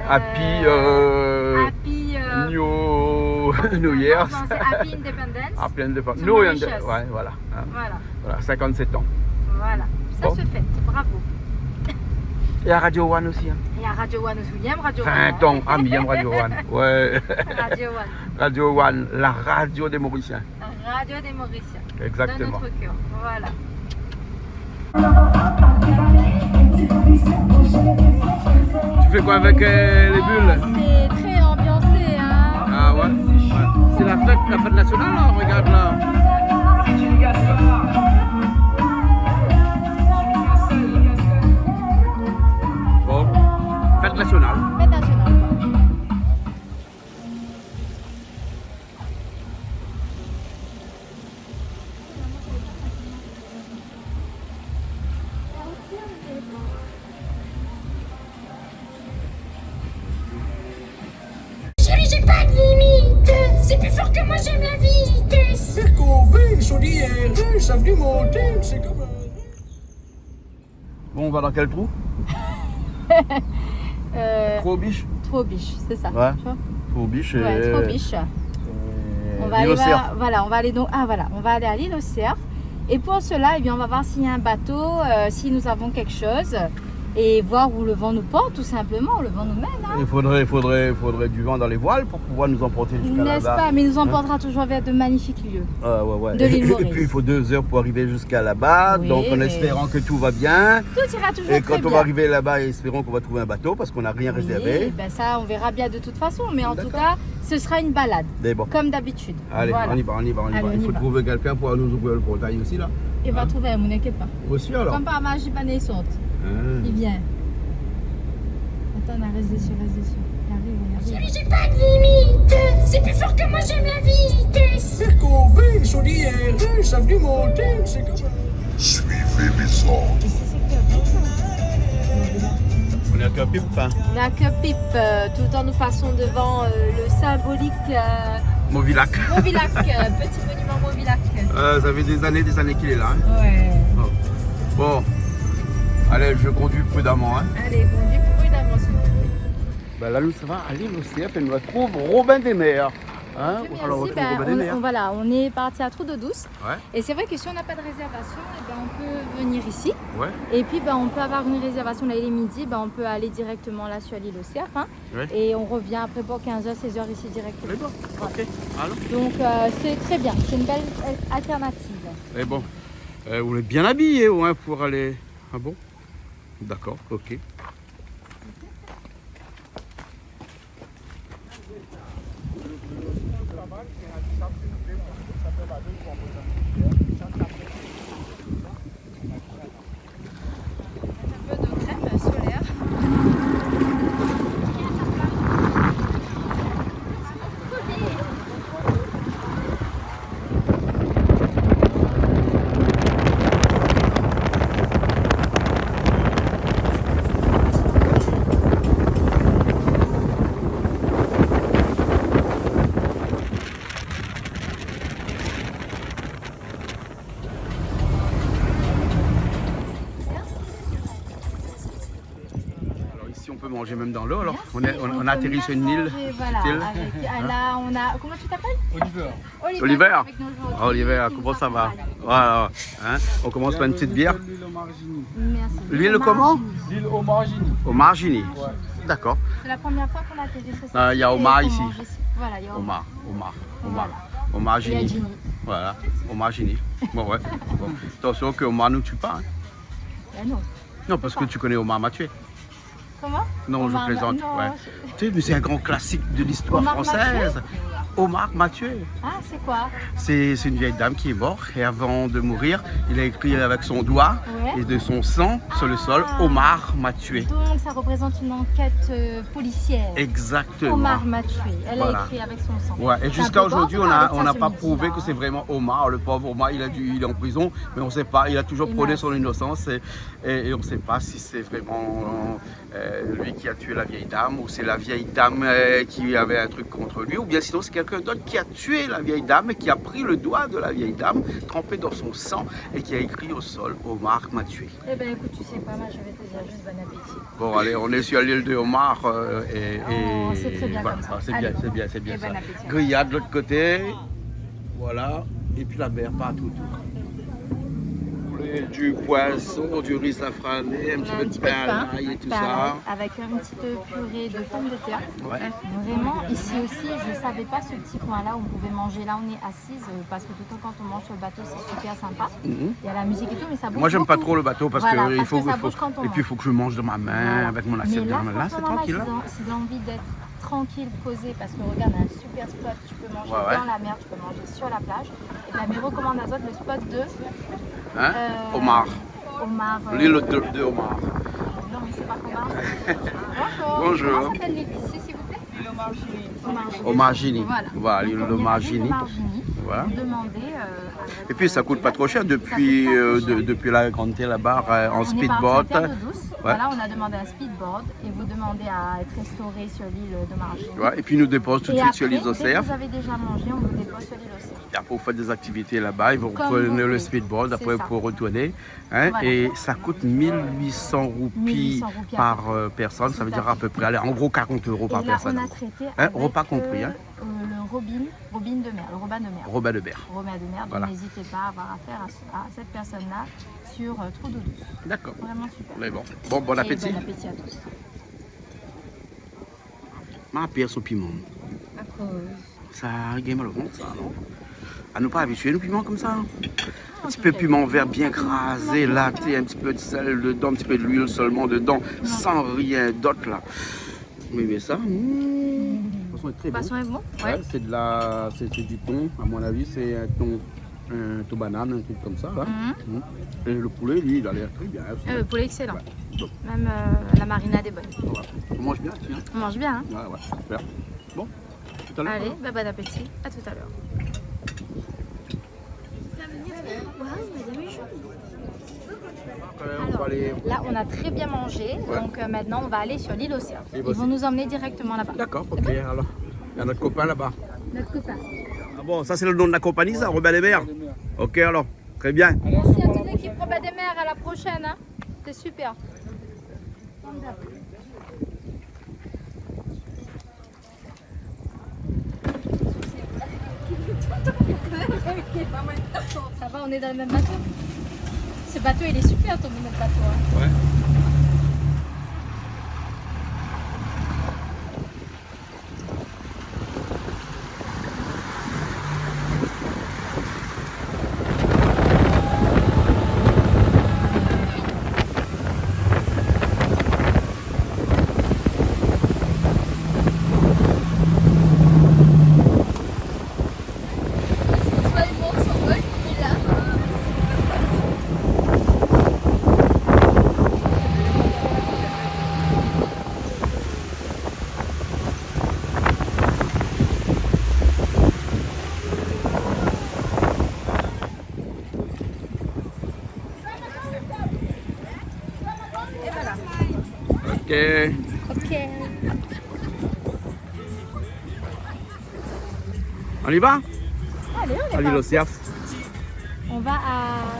Happy Happy New Year. Non, c'est Happy Independence. Happy Independence. To New Year, Mauritius. ouais, voilà. Hein. Voilà, 57 ans. voilà. Ça Bon. se fait. Bravo. Et à Radio One aussi. Hein. Et à Radio One aussi. J'aime Radio 20 One. ans. Ah, mais j'aime Radio One. Ouais. Radio One. Radio One, la radio des Mauriciens. Radio des Mauriciens. Exactement. Dans notre cœur. Voilà. Tu fais quoi avec les bulles? C'est très ambiancé, hein. Ah ouais, ouais. C'est la fête nationale, là, regarde là. Bon, fête nationale. Fête nationale, quoi. Chérie, j'ai pas de limite. C'est plus fort que moi, j'aime la vitesse. Circonville, chaudière, avenue Montaigne, c'est comme un... Bon, on va dans quel trou? Trop biche. Trop biche, c'est ça. Ouais. Tu vois Trop biche et... Ouais, trop biche. On va l'île aller au Cerf. voilà, on va aller donc on va aller à l'île au Cerf. Et pour cela, eh bien, on va voir s'il y a un bateau, si nous avons quelque chose, et voir où le vent nous porte, tout simplement, où le vent nous mène. Hein. Il faudrait du vent dans les voiles pour pouvoir nous emporter jusqu'à là-bas. N'est-ce pas? Mais il nous emportera toujours vers de magnifiques lieux. Ah, ouais. De l'île Maurice. Et puis il faut 2 heures pour arriver jusqu'à là-bas, Oui, donc en mais- espérant que tout va bien. Tout ira toujours Et très quand on bien. va arriver là-bas, espérons qu'on va trouver un bateau parce qu'on n'a rien réservé. Oui, ben ça, on verra bien de toute façon. Mais en tout D'accord. cas, ce sera une balade, Mais bon, comme d'habitude. allez, Voilà. on y va. Allez, Il on y faut va. trouver quelqu'un pour nous ouvrir le portail aussi là. Il va trouver, ne t'inquiète pas. Aussi alors. Comme par magie, pas naissante. Ah. Il vient. Attends, reste dessus. Il arrive. Chérie, j'ai pas de limite. C'est plus fort que moi, j'aime la vitesse. Circonville, chaudière, avenue Montaigne, c'est comme un... Suivez mes ordres. Ici, c'est que On est à Capipe, hein. la queue pipe, tout en nous passons devant le symbolique Mauvilac. Mauvilac, petit monument Mauvilac. Ça fait des années qu'il est là. Hein. Ouais. Bon, allez, je conduis prudemment. Hein. Allez, conduis prudemment, s'il vous plaît. Ben là, nous, ça va à l'île au Cerf et nous retrouve Robin des Mers. Hein. Très bien, Alors, on si, retrouve ben, Robin des Mers. voilà, on est parti à Trou d'eau douce. Ouais. Et c'est vrai que si on n'a pas de réservation, eh ben, on peut venir ici. Ouais. Et puis ben, on peut avoir une réservation là, il est midi, ben, on peut aller directement là sur l'île au Cerf. Hein. Ouais. Et on revient après pour 15h, 16h ici directement. Mais bon, Voilà. ok. Alors. Donc c'est très bien, c'est une belle alternative. Et bon, vous êtes bien habillé ouais, pour aller. Ah bon? D'accord, ok. Un peu de crème solaire. Alors ici, on peut manger même dans l'eau. Alors, Merci. on a atterri sur une île. Manger, voilà, petite île. là, on a. Comment tu t'appelles? Oliver. Oliver. Avec nous aujourd'hui. Ah, Oliver, Qui nous comment ça va? accompagne. Voilà. Hein, on commence par une petite bière. Merci. L'île comment? L'île au Margini. Au Margini. D'accord. C'est la première fois qu'on atterrit sur cette Ah, il y a île et Omar qu'on ici. mange Voilà, il y a Omar. Omar. Voilà. Au Il y a Margini. Ginny. Voilà. Au Margini. Bon, ouais. Bon. Attention que Omar ne tue pas. Hein. Ben non. Non, parce que tu connais Omar m'a tué. Comment? Non, Omar je plaisante. non, Ouais. Tu sais, mais c'est un grand classique de l'histoire Omar française. Omar m'a tué. Ah, c'est quoi? C'est une vieille dame qui est morte et avant de mourir, il a écrit avec son doigt Ouais. et de son sang sur le sol, Omar m'a tué. Donc ça représente une enquête policière. Exactement. Omar m'a tué. Elle Voilà. a écrit avec son sang. Ouais, et C'est un jusqu'à peu aujourd'hui, fort on de n'a parler de ça pas ce prouvé midi, que là. c'est vraiment Omar. Le pauvre Omar, il est en prison, mais on ne sait pas. Il a toujours Il prôné meurt. son innocence et on ne sait pas si c'est vraiment lui qui a tué la vieille dame ou c'est la vieille dame qui avait un truc contre lui ou bien sinon c'est quelqu'un d'autre qui a tué la vieille dame et qui a pris le doigt de la vieille dame, trempé dans son sang et qui a écrit au sol Omar m'a tué. Eh ben écoute, tu sais pas, moi je vais te dire juste bon appétit. Bon, allez, on est sur l'île de Omar et Oh, c'est très bien voilà, comme ça. c'est Allez. bien, c'est bien Et ça. bon appétit. Grillade de l'autre côté, voilà, et puis la mer partout autour. du poisson, du riz safrané, un petit peu de pain à l'ail et tout ça. Avec une petite purée de pommes de terre. Ouais. Vraiment, ici aussi, je ne savais pas ce petit coin-là où on pouvait manger. Là, on est assise parce que tout le temps, quand on mange sur le bateau, c'est super sympa. Il y a la musique et tout, mais ça bouge. Moi, j'aime pas beaucoup. trop le bateau parce Voilà, que parce que ça bouge quand on et puis il mange. faut que je mange de ma main avec mon assiette. Mais là, Là, c'est franchement, tranquille. Là. si tu as envie d'être tranquille, posé, parce que regarde, un super spot, tu peux manger dans la mer, tu peux manger sur la plage. Et bien, mes recommandations, le spot de Hein? Omar. Omar. L'île de Omar. Non, mais c'est pas Omar. Bonjour. Bonjour. Comment s'appelle l'île d'ici, s'il vous plaît? L'île Omargini. Omargini. Voilà. Voilà, l'île Donc, d'Omargini. Voilà. Vous demandez. Et puis ça coûte pas trop cher depuis la Grande là-bas en speedboat. Voilà, on a demandé un speedboard et vous demandez à être restauré sur l'île d'Omargini. Ouais, et puis ils nous déposent tout de suite sur l'île Dès que d'Auxerre. vous avez déjà mangé, on vous dépose sur l'île d'Auxerre. Et après, vous faites des activités là-bas, ils vous Comme prenez vous le voulez. speedboard, C'est après ça. pour retourner. Hein, Voilà. et ça coûte 1800 roupies 1800 roupies par personne, ça veut dire à peu près, allez, en gros 40 euros par Et là, personne. on a traité Hein, avec, repas compris. Hein. le robin de mer, le robin de mer. Robin de mer. Robin de mer, donc Voilà. n'hésitez pas à avoir affaire à cette personne-là sur Trou d'eau douce. D'accord. Vraiment super. Mais bon, bon Et appétit. bon appétit à tous. Ma pire son piment. À cause. Ça game le ventre, ça, non? À ne pas habituer nos piments comme ça. Hein. Un petit peu de piment vert bien crasé, là, tu sais, un petit peu de sel dedans, un petit peu de l'huile seulement dedans, sans rien d'autre là. Mais ça, le poisson est très Le bon. poisson est bon? Ouais, c'est du thon, à mon avis, c'est un thon banane, un truc comme ça là. Et le poulet, lui, il a l'air très bien. Aussi. Le poulet excellent. Ouais. Bon. Même la marinade est bonne. Voilà. On mange bien, tiens. On mange bien, hein? Ouais, super. Bon, tout à l'heure. Allez, bah, bon appétit. À tout à l'heure. Alors, là, on a très bien mangé, donc maintenant, on va aller sur l'île Auxerre. Ils vont nous emmener directement là-bas. D'accord, ok, alors. Il y a notre copain là-bas. Notre copain. Ah bon, ça c'est le nom de la compagnie, ça, Robin des Mers. Ok, alors, très bien. Merci à toute l'équipe Robin des Mers, à la prochaine. Hein. C'est super. Ça va, on est dans le même bateau. Ce bateau, il est super, ton notre bateau. Hein. Ouais. Ok. Ok. On y va? Allez, on À est l'île parti. Auxerre. On va à...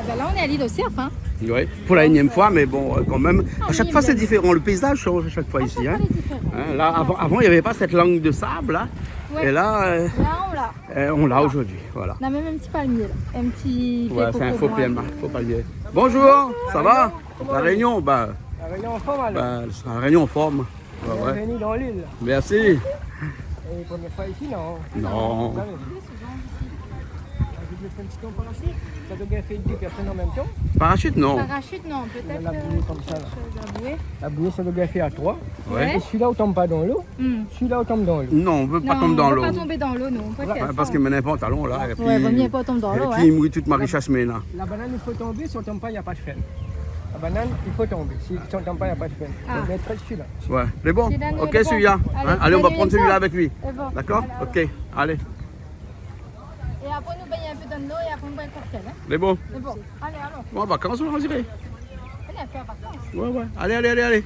Ben là, on est à l'île Auxerre, hein. Oui, pour la énième fois, mais bon, quand même. À chaque oui, fois, c'est mais- différent. Le paysage change à chaque fois ici. Hein. Elle est différente. Hein, là, avant, il n'y avait pas cette langue de sable. Là. Ouais. Et là, Là, on l'a. on l'a aujourd'hui. Voilà. On a même un petit palmier, là. Un petit... Ouais, c'est un faux palmier. PMA, faux palmier. Bonjour, ça va? La réunion, bah, La réunion en forme alors. c'est la réunion en forme. Ouais, ouais. Bienvenue dans l'île. Merci. Et première fois ici, non? Non. Jamais. J'ai fait un petit tour par ici. Ça doit bien faire 10 personnes en même temps. Parachute, non. Parachute, non, peut-être. La bouée comme ça, là. Chose à bouée. La bouée, ça doit bien faire à 3. Ouais. Et celui-là, on tombe pas dans l'eau. Celui-là, on tombe dans l'eau. Non, on ne veut pas Non, tomber dans on l'eau. peut pas tomber dans l'eau, non. On peut faire Ouais, ça. parce qu'il met un pantalon là. Et puis, Ouais, vaut mieux pas tomber dans et l'eau, puis ouais. il mouille toute ma richesse, mais là. La banane, il faut tomber. Si on tombe pas, il n'y a pas de frein. La banane, il faut tomber. Si on tombe pas, il n'y a pas de frein. Ah. Donc, mettre celui-là. Ouais, c'est bon. Celui-là, nous, Ok, il est bon. celui-là. Allez, Hein, allez, on va allez, prendre ça. celui-là avec lui. Et bon. D'accord? Ok, allez. Et après, nous baigner un peu dans l'eau et après, on boit un cocktail. Hein. C'est bon. C'est bon. Allez, allons. Bon, en vacances, on dirait. Allez, un peu en vacances. Ouais, ouais. Allez, allez, allez, allez.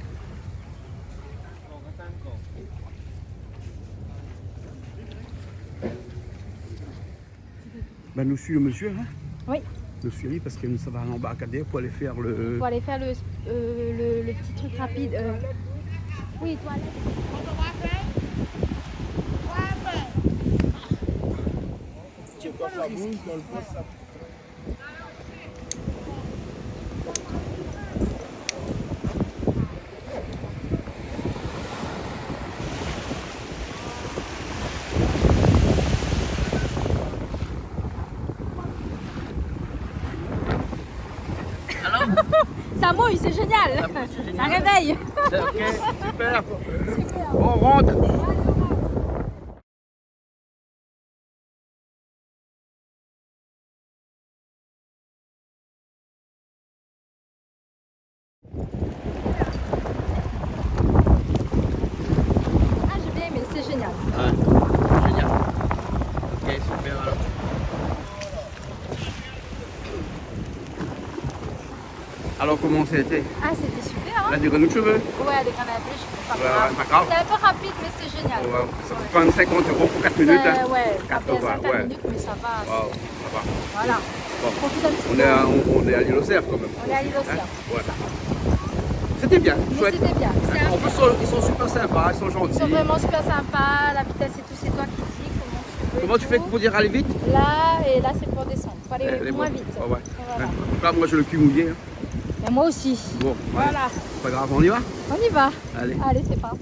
Ben, nous suivons le monsieur, hein? Oui. Nous suivons parce que nous ça va à l'embarcadère pour aller faire le. Pour aller faire le petit truc rapide. Oui, toilette. Tu prends le risque. Ça mouille, c'est génial. Ça réveille. Ok, super. On rentre. Ah, j'ai bien aimé, c'est génial. Ouais, génial. Ok, super alors. Alors comment c'était? Ah, c'était super, hein? La durée de nos cheveux? Ouais, des canapés, je trouve pas Ouais, grave. ouais, pas grave. C'est un peu rapide, mais c'est génial. Ouais, ça peut prendre 50 € pour 4 minutes. Hein. Ouais, ça 4 fait €, 50 ouais. minutes, mais ça va. Wow, ça va. Voilà. Bon. Profite un petit On peu. est à l'île aux Cerfs quand même. On est à l'île aux Cerfs, Hein? Ouais. c'est ça. C'était bien, Mais chouette. c'était bien. C'est En un- plus, ils sont super sympas, ils sont gentils. Ils sont vraiment super sympas. La vitesse et tout, c'est toi qui dis comment tu veux. Comment tu fais pour dire aller vite? Là, et là, c'est pour descendre. Il faut aller Les moins bons. vite. Ah ouais. Voilà. En tout cas, moi j'ai le cul mouillé. Hein. Et moi aussi. Bon, Voilà. c'est pas grave, on y va? On y va. Allez. Allez, c'est parti.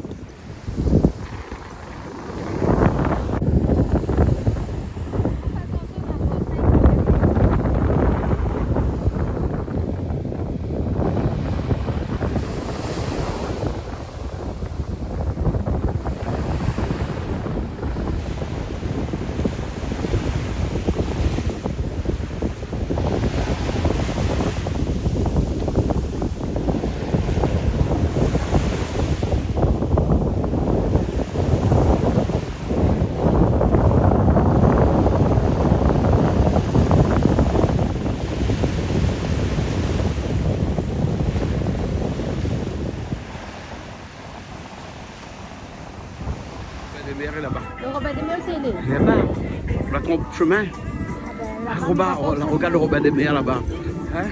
Les mers est là-bas. Le Robin des Mers, c'est il est. Là-bas, la trompe chemin. Ah, Regarde le Robin des Mers là-bas. Hein?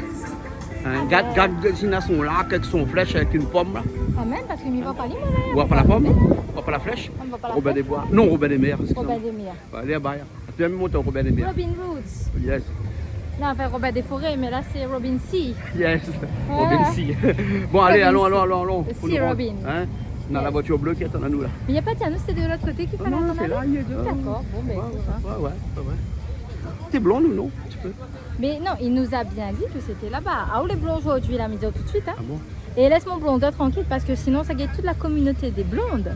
Regarde son lac avec son flèche avec une pomme là. Ah, même, parce qu'il n'y va pas, lui, On voit pas la pomme? On voit pas la flèche? On ne voit pas la Robin des flèche. Bois. Non, Robin des Mers. Robin des Mers. Allez là-bas. Tu as même monté au Robin des Mers. Robin Roots. Yes. Non, enfin, Robin des Forêts, mais là, c'est Robin Sea. Yes. Voilà. Robin Sea. Bon, allez, Robin allons. Sea. Faut Sea nous rendre. Robin. Hein? Dans la voiture bleue qui attend à nous là. Mais il n'y a pas de tiens, nous, c'était de l'autre côté qu'il fallait Non, attendre. c'est là, il est là. D'accord, bon, ben, écoute, hein. Ouais. T'es blond ou non? Un petit peu. Mais non, il nous a bien dit que c'était là-bas. Ah, où les blonds aujourd'hui, il a mis tout de suite. Hein. Ah bon? Et laisse mon blonde tranquille parce que sinon, ça guette toute la communauté des blondes.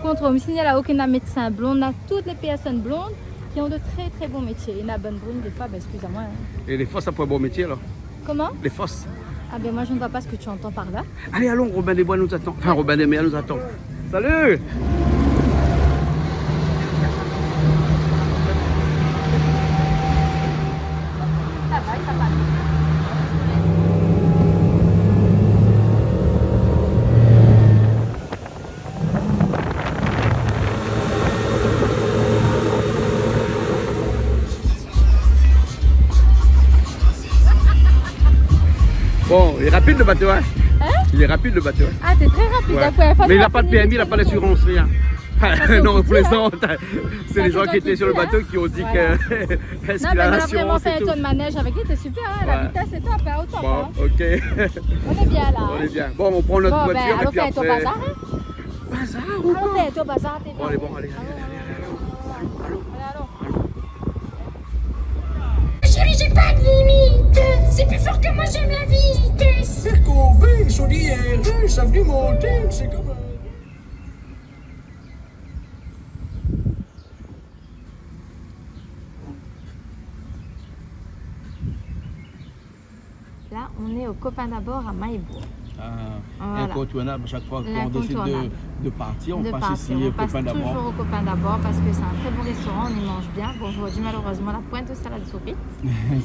Contre homme, s'il n'y a aucun médecin blond, on a toutes les personnes blondes qui ont de très très bons métiers. Il y en a bonne brune, des fois, ben, excusez-moi. Hein. Et les fosses, ça pourrait bon métier là. Comment? Les fosses. Ah, ben moi, je ne vois pas ce que tu entends par là. Allez, allons, Robin des Bois nous attend. Enfin, Robin des Mers nous attend. Salut! Ça va, ça va. Bon, il est rapide le bateau, hein? Il est rapide le bateau. Ah, t'es très rapide. Ouais. La première fois, Mais il tu n'a as pas de fini PMI, il n'a pas d'assurance, rien. c'est Non, au petit, plaisante. C'est Ça, les c'est gens toi qui étaient qui sur le dis, bateau hein. qui ont dit Voilà. que est-ce Non, qu'il mais a on a vraiment l'assurance fait et un tout. tour de manège avec lui, c'est super. Hein. La Ouais. vitesse est top, hein, au top. Bon, Hein. ok. On est bien là. On Hein. est bien. Bon, on prend notre Bon, voiture ben, et allons puis faire un tour après. bazar. Hein. Bazar Allons faire un tour bazar. T'es Bon, allez, bon, allez. Allons. Chérie, j'ai pas de limite. C'est plus fort que moi, j'aime la vitesse. C'est courbé, sur l'IRE, ça venu monter, c'est comme un... Là, on est au Copain d'abord à Maïbourg. Voilà. Incontournable, chaque fois qu'on décide L'incontournable. de partir, on De passe partir. ici On au passe Copain toujours d'abord. au Copain d'abord parce que c'est un très bon restaurant, on y mange bien. Bon, aujourd'hui, malheureusement, la pointe aux salades souris.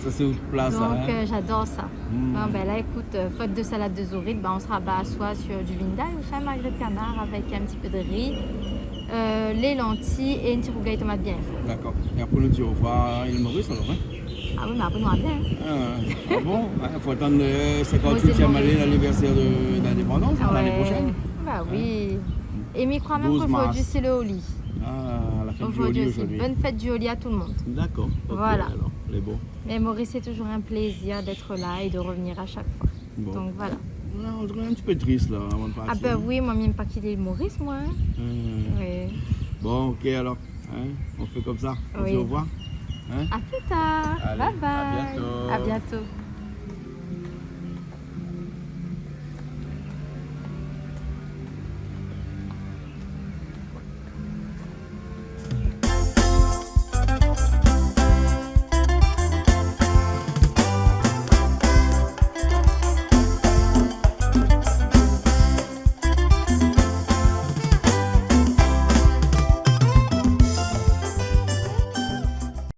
Ça c'est autre place. Donc, hein. j'adore ça. Mm. Bon, ben là, écoute, faute de salade de zouride, ben, on se rabat soit sur du vindaille ou soit un magret de canard avec un petit peu de riz, les lentilles et une petite rougaille tomate bien. D'accord. Et après nous dit au revoir, il Maurice alors. Hein? Ah oui, mais après, nous, on va bien. Ah bon, il faut attendre le Moselle 58e année, Maurice. l'anniversaire d'indépendance l'année prochaine. Bah oui. Et mais crois même 12 qu'aujourd'hui, mars. c'est le Oli. Ah, la fête du Aujourd'hui Oli aussi. aujourd'hui. Bonne fête du Oli à tout le monde. D'accord. Ok, Voilà. Alors, les beaux. Mais Maurice, c'est toujours un plaisir d'être là et de revenir à chaque fois. Bon. Donc voilà. On dirait un petit peu triste là avant de partir. Ah ben oui, moi, je n'aime pas qu'il ait Maurice, moi. Hein. Oui. Bon, ok alors. Hein, on fait comme ça. On Oui. dit au revoir. Hein? À plus tard. Allez, Bye à bye. bientôt. À bientôt.